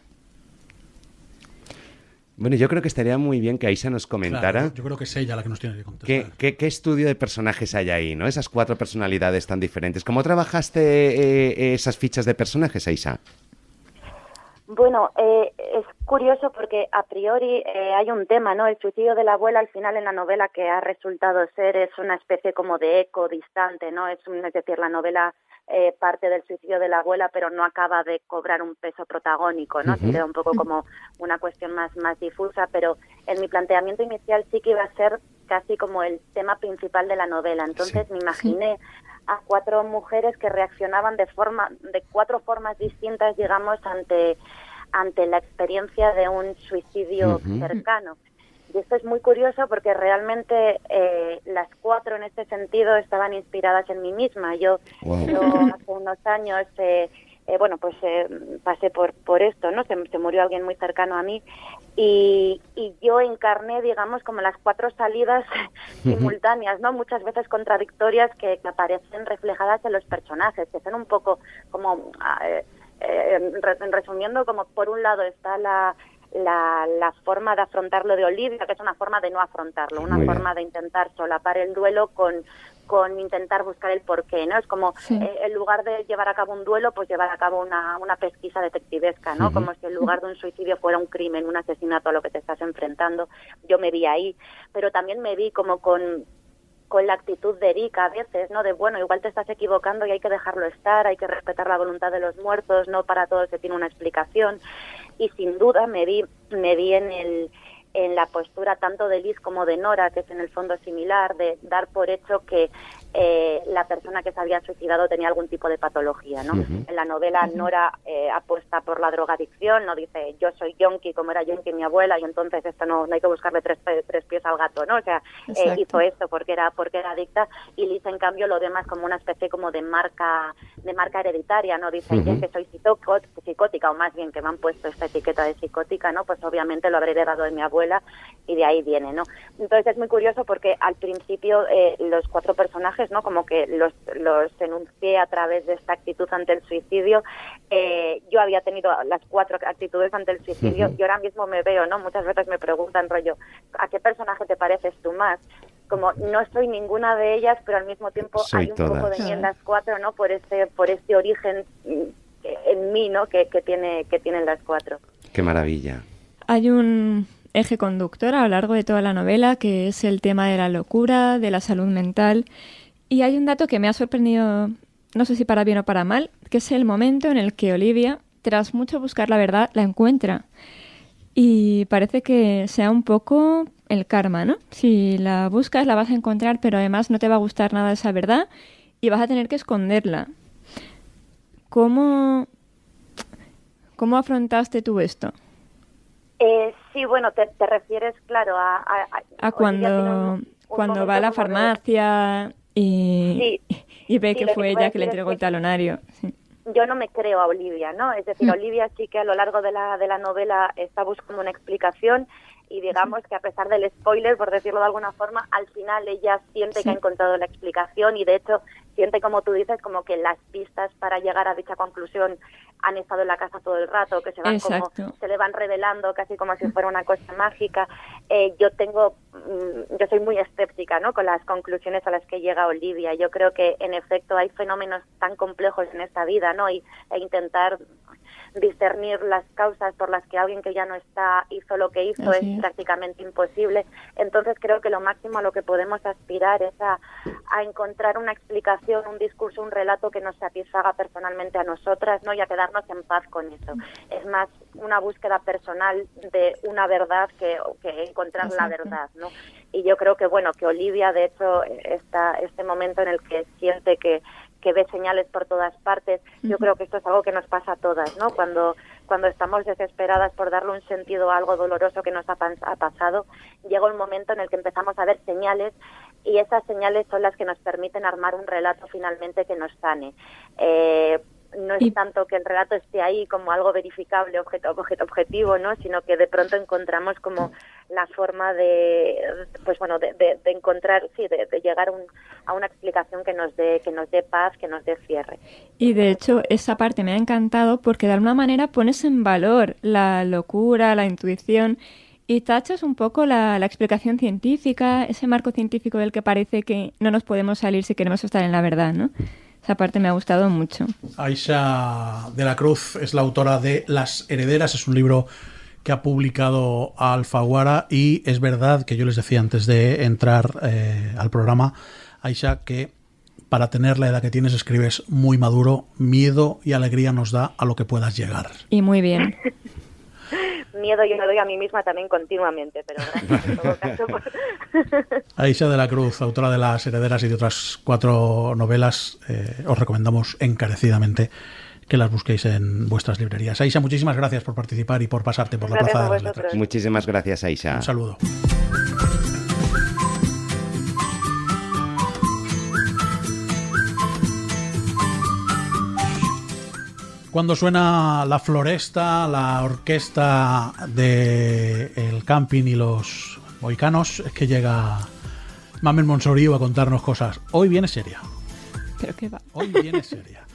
Bueno, yo creo que estaría muy bien que Aisha nos comentara... Claro, yo creo que es ella la que nos tiene que contestar. ¿Qué estudio de personajes hay ahí, ¿no? Esas 4 personalidades tan diferentes. ¿Cómo trabajaste esas fichas de personajes, Aisha? Bueno, es curioso porque a priori hay un tema, ¿no? El suicidio de la abuela al final en la novela que ha resultado ser es una especie como de eco distante, ¿no? Es decir, la novela parte del suicidio de la abuela, pero no acaba de cobrar un peso protagónico, ¿no? Se queda un poco como una cuestión más difusa, pero en mi planteamiento inicial sí que iba a ser casi como el tema principal de la novela. Entonces me imaginé a 4 mujeres que reaccionaban de 4 formas distintas, digamos, ante la experiencia de un suicidio cercano. Y esto es muy curioso porque realmente las 4 en este sentido estaban inspiradas en mí misma. Yo hace unos años pasé por esto, ¿no? Se murió alguien muy cercano a mí y yo encarné, digamos, como las 4 salidas simultáneas, ¿no? Muchas veces contradictorias que aparecen reflejadas en los personajes, que son un poco como, resumiendo, como por un lado está la forma de afrontarlo de Olivia, que es una forma de no afrontarlo, una forma de intentar solapar el duelo con intentar buscar el porqué, ¿no? Es como, en lugar de llevar a cabo un duelo, pues llevar a cabo una pesquisa detectivesca, ¿no? Como si en lugar de un suicidio fuera un crimen, un asesinato a lo que te estás enfrentando. Yo me vi ahí, pero también me vi como con la actitud de Erika a veces, ¿no? De, bueno, igual te estás equivocando y hay que dejarlo estar, hay que respetar la voluntad de los muertos, no para todo se tiene una explicación. Y sin duda me vi en la postura tanto de Liz como de Nora, que es en el fondo similar, de dar por hecho que la persona que se había suicidado tenía algún tipo de patología, ¿no? En la novela Nora apuesta por la drogadicción, no dice yo soy yonki como era yonki mi abuela y entonces esto no hay que buscarle tres pies al gato, ¿no? O sea, hizo esto porque era adicta, y Liz en cambio lo ve más como una especie como de marca hereditaria, ¿no? Dice yo que soy psicótica, o más bien que me han puesto esta etiqueta de psicótica, ¿no? Pues obviamente lo habré heredado de mi abuela y de ahí viene, ¿no? Entonces es muy curioso porque al principio los 4 personajes, ¿no? Como que los enuncié a través de esta actitud ante el suicidio. Yo había tenido las 4 actitudes ante el suicidio y ahora mismo me veo, ¿no? Muchas veces me preguntan, rollo, ¿a qué personaje te pareces tú más? Como no soy ninguna de ellas, pero al mismo tiempo hay un poco de mí en las 4, ¿no? Por este origen en mí, ¿no? Que tienen las 4. Qué maravilla. Hay un eje conductor a lo largo de toda la novela, que es el tema de la locura, de la salud mental. Y hay un dato que me ha sorprendido, no sé si para bien o para mal, que es el momento en el que Olivia, tras mucho buscar la verdad, la encuentra. Y parece que sea un poco el karma, ¿no? Si la buscas, la vas a encontrar, pero además no te va a gustar nada esa verdad y vas a tener que esconderla. ¿Cómo afrontaste tú esto? Sí, bueno, te refieres, claro, a cuando va a la farmacia y ve que fue ella que le entregó el talonario. Sí. Yo no me creo a Olivia, ¿no? Es decir, Olivia sí que a lo largo de la novela está buscando una explicación y digamos que a pesar del spoiler, por decirlo de alguna forma, al final ella siente que ha encontrado la explicación y de hecho siente, como tú dices, como que las pistas para llegar a dicha conclusión han estado en la casa todo el rato, que se van como, se le van revelando casi como si fuera una cosa mágica. Yo soy muy escéptica, ¿no? Con las conclusiones a las que llega Olivia. Yo creo que en efecto hay fenómenos tan complejos en esta vida, ¿no? E intentar discernir las causas por las que alguien que ya no está hizo lo que hizo es prácticamente imposible. Entonces creo que lo máximo a lo que podemos aspirar es a encontrar una explicación, un discurso, un relato que nos satisfaga personalmente a nosotras, ¿no? Y a quedarnos en paz con eso. Es más una búsqueda personal de una verdad que encontrar la verdad, ¿no? Y yo creo que bueno, que Olivia de hecho este momento en el que siente que ve señales por todas partes, yo creo que esto es algo que nos pasa a todas, ¿no? Cuando estamos desesperadas por darle un sentido a algo doloroso que nos ha pasado, llega un momento en el que empezamos a ver señales y esas señales son las que nos permiten armar un relato finalmente que nos sane. No es tanto que el relato esté ahí como algo verificable, objetivo, ¿no? Sino que de pronto encontramos como la forma de encontrar, de llegar a una explicación que nos dé paz, que nos dé cierre. Y de hecho esa parte me ha encantado porque de alguna manera pones en valor la locura, la intuición y tachas un poco la explicación científica, ese marco científico del que parece que no nos podemos salir si queremos estar en la verdad, ¿no? Esa parte me ha gustado mucho. Aisha de la Cruz es la autora de Las herederas, es un libro que ha publicado Alfaguara y es verdad que yo les decía antes de entrar al programa, Aisha, que para tener la edad que tienes escribes muy maduro, miedo y alegría nos da a lo que puedas llegar. Y muy bien. Miedo yo me doy a mí misma también continuamente, pero gracias en todo caso. Aisha de la Cruz, autora de Las herederas y de otras 4 novelas, os recomendamos encarecidamente que las busquéis en vuestras librerías. Aisha, muchísimas gracias por participar y por pasarte por la Plaza de las Letras. Muchísimas gracias, Aisha. Un saludo. Cuando suena la floresta, la orquesta del camping y los mohicanos, es que llega Mamen Monsorío a contarnos cosas. Hoy viene seria. ¿Pero qué va? Hoy viene seria.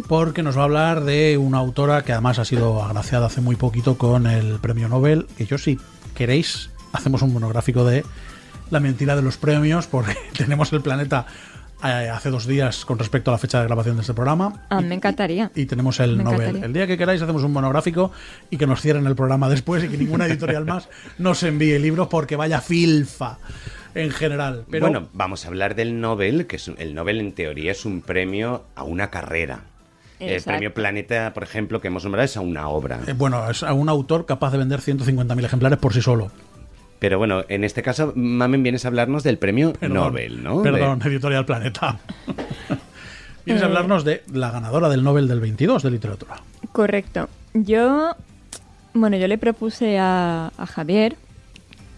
Porque nos va a hablar de una autora que además ha sido agraciada hace muy poquito con el premio Nobel. Que yo, si queréis, hacemos un monográfico de la mentira de los premios, porque tenemos el planeta hace 2 días con respecto a la fecha de grabación de este programa. Me encantaría. Y tenemos el Nobel. Encantaría. El día que queráis hacemos un monográfico y que nos cierren el programa después y que ninguna editorial más nos envíe libros porque vaya filfa en general. Pero bueno, vamos a hablar del Nobel, que el Nobel en teoría es un premio a una carrera. Exacto. El premio Planeta, por ejemplo, que hemos nombrado, es a una obra. Bueno, es a un autor capaz de vender 150.000 ejemplares por sí solo. Pero bueno, en este caso, Mamen, vienes a hablarnos del premio Nobel, ¿no? Perdón, Editorial Planeta. Vienes a hablarnos de la ganadora del Nobel del 22 de literatura. Correcto. Yo le propuse a Javier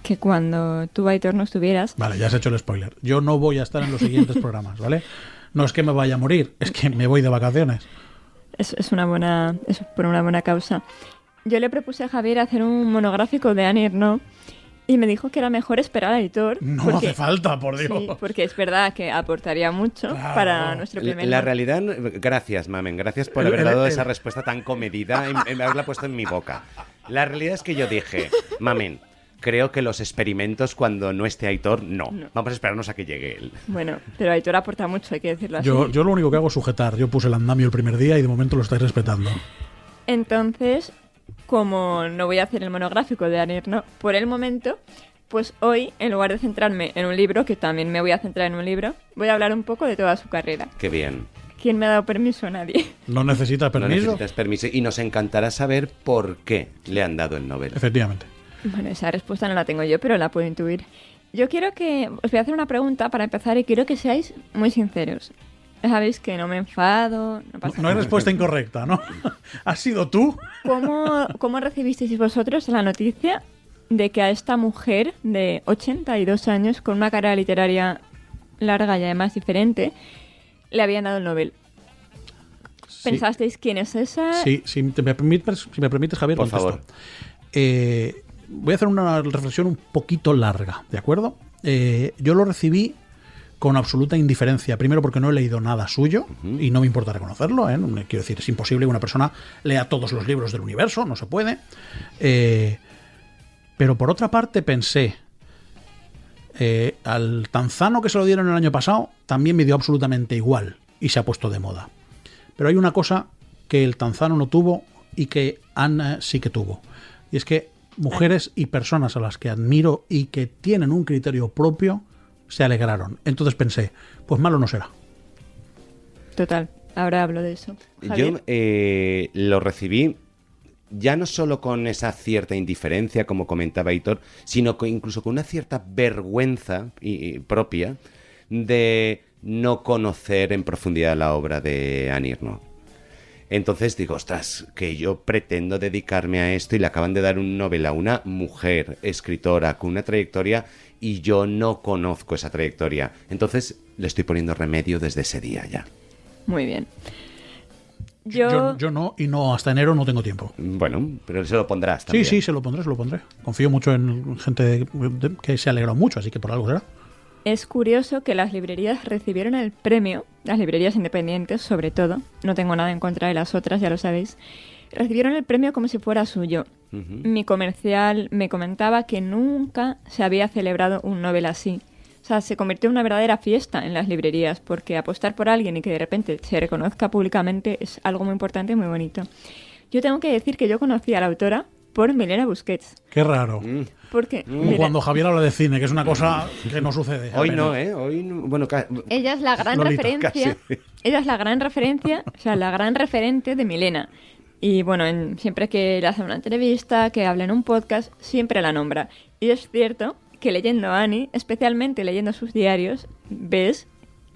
que cuando tú, Aitor, no estuvieras... Vale, ya has hecho el spoiler. Yo no voy a estar en los siguientes programas, ¿vale? No es que me vaya a morir, es que me voy de vacaciones. Es por una buena causa. Yo le propuse a Javier hacer un monográfico de Annie Ernaux y me dijo que era mejor esperar a Editor. No hace falta, por Dios. Sí, porque es verdad que aportaría mucho para nuestro primer... La realidad, gracias, Mamen, gracias por haber dado esa respuesta tan comedida y haberla puesto en mi boca. La realidad es que yo dije, Mamen, creo que los experimentos cuando no esté Aitor, no. Vamos a esperarnos a que llegue él. Bueno, pero Aitor aporta mucho, hay que decirlo así. Yo lo único que hago es sujetar. Yo puse el andamio el primer día y de momento lo estáis respetando. Entonces, como no voy a hacer el monográfico de Annie Ernaux por el momento, pues hoy, en lugar de centrarme en un libro, que también me voy a centrar en un libro, voy a hablar un poco de toda su carrera. Qué bien. ¿Quién me ha dado permiso? Nadie. ¿No necesitas permiso? No necesitas permiso y nos encantará saber por qué le han dado el Nobel. Efectivamente. Bueno, esa respuesta no la tengo yo, pero la puedo intuir. Yo quiero que... Os voy a hacer una pregunta para empezar y quiero que seáis muy sinceros. Ya sabéis que no me enfado, no pasa No hay nada. respuesta incorrecta, ¿no? ¿Has sido tú? ¿Cómo recibisteis vosotros la noticia de que a esta mujer de 82 años, con una carrera literaria larga y además diferente, le habían dado el Nobel? Sí. ¿Pensasteis quién es esa? Sí, si me permites, Javier, Por contesto. favor. Voy a hacer una reflexión un poquito larga, ¿de acuerdo? Yo lo recibí con absoluta indiferencia. Primero porque no he leído nada suyo y no me importa reconocerlo, ¿eh? Quiero decir, es imposible que una persona lea todos los libros del universo, no se puede. Pero por otra parte pensé, al Tanzano que se lo dieron el año pasado también me dio absolutamente igual y se ha puesto de moda. Pero hay una cosa que el Tanzano no tuvo y que Anne sí que tuvo. Y es que mujeres y personas a las que admiro y que tienen un criterio propio se alegraron. Entonces pensé, pues malo no será. Total, ahora hablo de eso. Yo lo recibí ya no solo con esa cierta indiferencia, como comentaba Aitor, sino incluso con una cierta vergüenza propia de no conocer en profundidad la obra de Annie Ernaux. Entonces digo, ostras, que yo pretendo dedicarme a esto y le acaban de dar un Nobel a una mujer escritora con una trayectoria y yo no conozco esa trayectoria. Entonces le estoy poniendo remedio desde ese día ya. Muy bien. Yo no, y no, hasta enero no tengo tiempo. Bueno, pero se lo pondrás también. Sí, se lo pondré. Confío mucho en gente que se alegró mucho, así que por algo será. Es curioso que las librerías recibieron el premio, las librerías independientes sobre todo, no tengo nada en contra de las otras, ya lo sabéis, recibieron el premio como si fuera suyo. Mi comercial me comentaba que nunca se había celebrado un Nobel así. O sea, se convirtió en una verdadera fiesta en las librerías, porque apostar por alguien y que de repente se reconozca públicamente es algo muy importante y muy bonito. Yo tengo que decir que yo conocí a la autora por Milena Busquets. Qué raro. ¿Por qué? Como cuando Javier habla de cine, que es una cosa que no sucede. Hoy no, ¿eh? Hoy no, bueno, ella es la gran Lolita, referencia. casi. Ella es la gran referencia, o sea, la gran referente de Milena. Y bueno, siempre que le hace una entrevista, que habla en un podcast, siempre la nombra. Y es cierto que leyendo a Annie, especialmente leyendo sus diarios, ves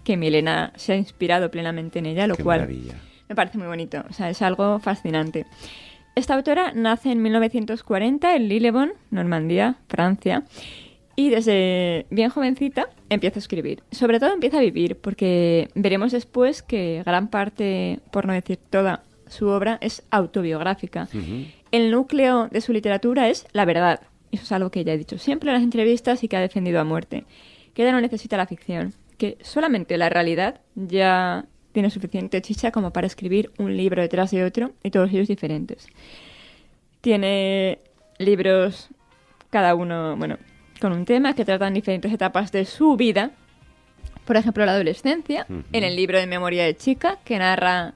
que Milena se ha inspirado plenamente en ella, lo Qué cual maravilla. me parece muy bonito. O sea, es algo fascinante. Esta autora nace en 1940 en Lillebonne, Normandía, Francia, y desde bien jovencita empieza a escribir. Sobre todo empieza a vivir, porque veremos después que gran parte, por no decir toda, su obra es autobiográfica. Uh-huh. El núcleo de su literatura es la verdad. Eso es algo que ella ha dicho siempre en las entrevistas y que ha defendido a muerte. Que ella no necesita la ficción, que solamente la realidad ya tiene suficiente chicha como para escribir un libro detrás de otro y todos ellos diferentes. Tiene libros, cada uno, bueno, con un tema que tratan diferentes etapas de su vida. Por ejemplo, la adolescencia, en el libro de Memoria de chica, que narra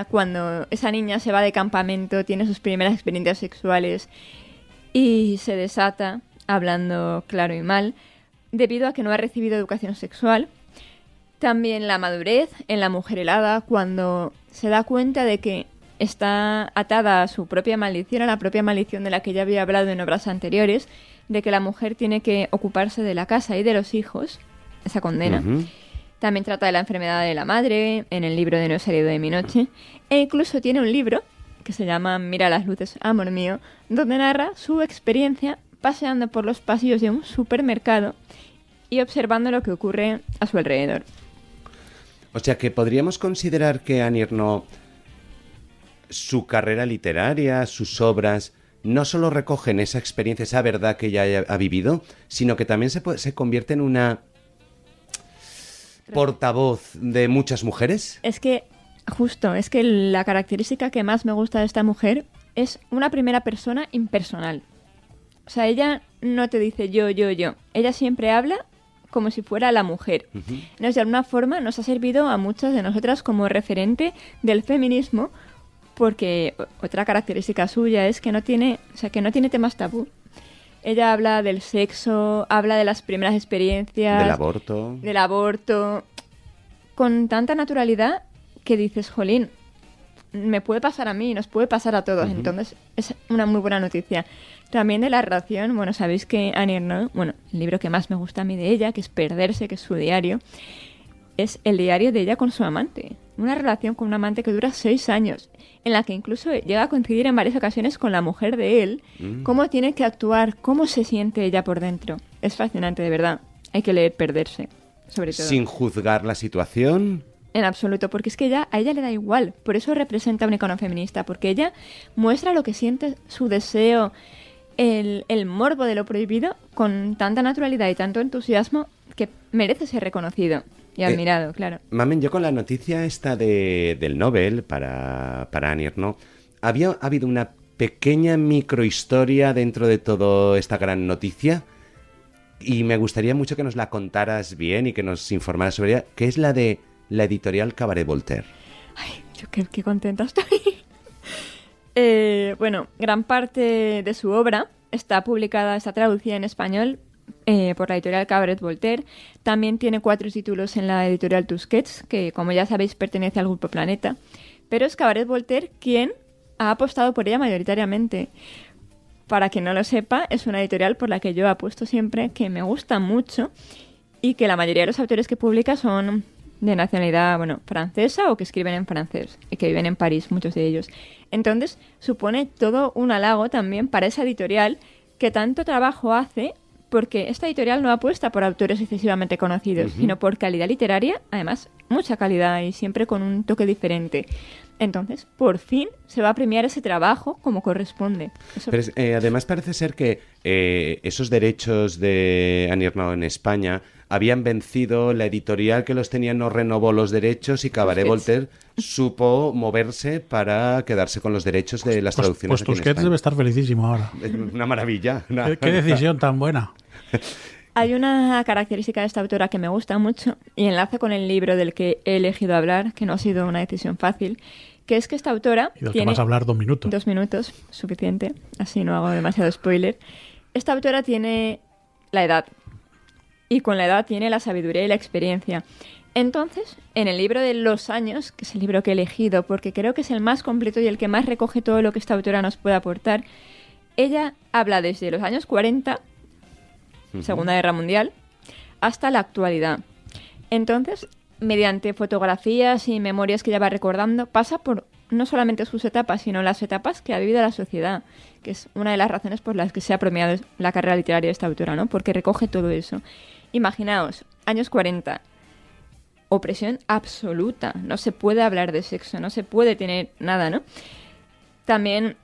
cuando esa niña se va de campamento, tiene sus primeras experiencias sexuales y se desata, hablando claro y mal, debido a que no ha recibido educación sexual. También la madurez en La mujer helada, cuando se da cuenta de que está atada a su propia maldición, a la propia maldición de la que ya había hablado en obras anteriores, de que la mujer tiene que ocuparse de la casa y de los hijos, esa condena. Uh-huh. También trata de la enfermedad de la madre, en el libro de No he salido de mi noche, e incluso tiene un libro que se llama Mira las luces, amor mío, donde narra su experiencia paseando por los pasillos de un supermercado y observando lo que ocurre a su alrededor. O sea que podríamos considerar que Annie Ernaux, su carrera literaria, sus obras, no solo recogen esa experiencia, esa verdad que ella ha vivido, sino que también se convierte en una portavoz de muchas mujeres. Es que la característica que más me gusta de esta mujer es una primera persona impersonal. O sea, ella no te dice yo. Ella siempre habla como si fuera la mujer. Uh-huh. Entonces, de alguna forma, nos ha servido a muchas de nosotras como referente del feminismo, porque otra característica suya es que no tiene temas tabú. Ella habla del sexo, habla de las primeras experiencias... Del aborto, con tanta naturalidad que dices, jolín, me puede pasar a mí, nos puede pasar a todos. Uh-huh. Entonces, es una muy buena noticia. También de la relación, bueno, sabéis que Annie Ernaux, bueno, el libro que más me gusta a mí de ella, que es Perderse, que es su diario, es el diario de ella con su amante. Una relación con un amante que dura 6 años, en la que incluso llega a coincidir en varias ocasiones con la mujer de él, cómo tiene que actuar, cómo se siente ella por dentro. Es fascinante, de verdad. Hay que leer Perderse, sobre todo. Sin juzgar la situación. En absoluto, porque es que a ella le da igual. Por eso representa un icono feminista, porque ella muestra lo que siente, su deseo, el morbo de lo prohibido, con tanta naturalidad y tanto entusiasmo que merece ser reconocido. Y admirado, claro. Mamen, yo con la noticia esta del Nobel para Annie Ernaux, había habido una pequeña microhistoria dentro de toda esta gran noticia y me gustaría mucho que nos la contaras bien y que nos informaras sobre ella, que es la de la editorial Cabaret Voltaire. Ay, yo qué contenta estoy. Bueno, gran parte de su obra está traducida en español por la editorial Cabaret Voltaire. También tiene 4 títulos en la editorial Tusquets, que como ya sabéis pertenece al Grupo Planeta. Pero es Cabaret Voltaire quien ha apostado por ella mayoritariamente. Para quien no lo sepa, es una editorial por la que yo apuesto siempre, que me gusta mucho y que la mayoría de los autores que publica son de nacionalidad, francesa o que escriben en francés y que viven en París, muchos de ellos. Entonces, supone todo un halago también para esa editorial que tanto trabajo hace, porque esta editorial no apuesta por autores excesivamente conocidos, sino por calidad literaria, además, mucha calidad y siempre con un toque diferente. Entonces, por fin se va a premiar ese trabajo como corresponde. Pero además parece ser que esos derechos de Annie Ernaux en España habían vencido, la editorial que los tenía no renovó los derechos y Cabaret Voltaire supo moverse para quedarse con los derechos de las traducciones. Pues Tusquets debe estar felicísimo ahora. Una maravilla. ¿Qué decisión tan buena? Hay una característica de esta autora que me gusta mucho y enlaza con el libro del que he elegido hablar, que no ha sido una decisión fácil, que es que esta autora y del tiene... que vas a hablar 2 minutos. 2 minutos, suficiente, así no hago demasiado spoiler. Esta autora tiene la edad y con la edad tiene la sabiduría y la experiencia. Entonces, en el libro de Los años, que es el libro que he elegido porque creo que es el más completo y el que más recoge todo lo que esta autora nos puede aportar, ella habla desde los años 40, Segunda Guerra Mundial, hasta la actualidad. Entonces, mediante fotografías y memorias que ella va recordando, pasa por no solamente sus etapas, sino las etapas que ha vivido la sociedad, que es una de las razones por las que se ha premiado la carrera literaria de esta autora, ¿no? Porque recoge todo eso. Imaginaos, años 40, opresión absoluta. No se puede hablar de sexo, no se puede tener nada, ¿no? También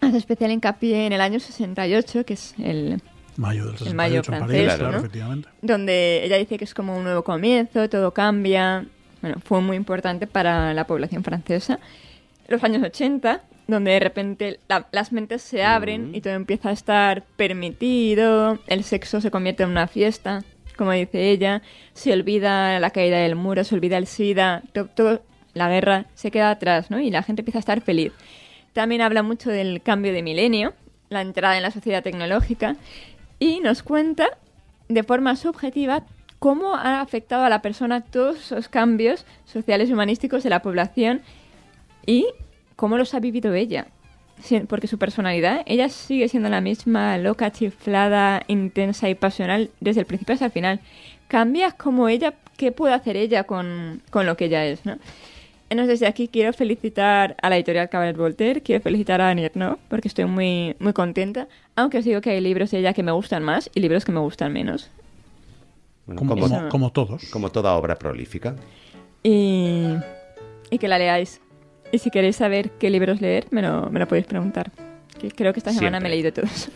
hace especial hincapié en el año 68, que es el mayo del 68 el mayo francés, París, claro, ¿no? efectivamente. Donde ella dice que es como un nuevo comienzo, todo cambia. Bueno, fue muy importante para la población francesa. Los años 80, donde de repente las mentes se abren y todo empieza a estar permitido, el sexo se convierte en una fiesta, como dice ella, se olvida la caída del muro, se olvida el SIDA, todo, la guerra se queda atrás, ¿no? Y la gente empieza a estar feliz. También habla mucho del cambio de milenio, la entrada en la sociedad tecnológica, y nos cuenta de forma subjetiva cómo ha afectado a la persona todos esos cambios sociales y humanísticos de la población y cómo los ha vivido ella. Sí, porque su personalidad, ella sigue siendo la misma, loca, chiflada, intensa y pasional desde el principio hasta el final. Cambia como ella, qué puede hacer ella con lo que ella es, ¿no? Entonces, desde aquí quiero felicitar a la editorial Cabaret Voltaire, quiero felicitar a Annie Ernaux, porque estoy muy, muy contenta, aunque os digo que hay libros de ella que me gustan más y libros que me gustan menos. Bueno, como todos. Como toda obra prolífica. Y que la leáis. Y si queréis saber qué libros leer, me lo podéis preguntar. Que creo que esta semana me he leído todos.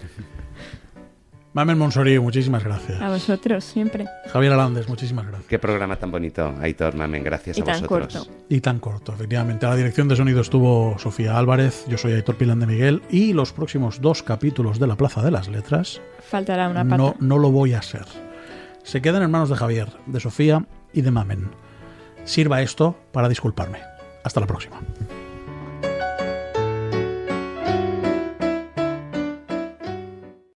Mamen Montsoriu, muchísimas gracias. A vosotros, siempre. Javier Alandes, muchísimas gracias. Qué programa tan bonito, Aitor, Mamen, gracias a vosotros. Corto. Y tan corto, efectivamente. A la dirección de sonido estuvo Sofía Álvarez, yo soy Aitor Pilán de Miguel, y los próximos 2 capítulos de La Plaza de las Letras Faltará una pata. no lo voy a ser. Se quedan en manos de Javier, de Sofía y de Mamen. Sirva esto para disculparme. Hasta la próxima.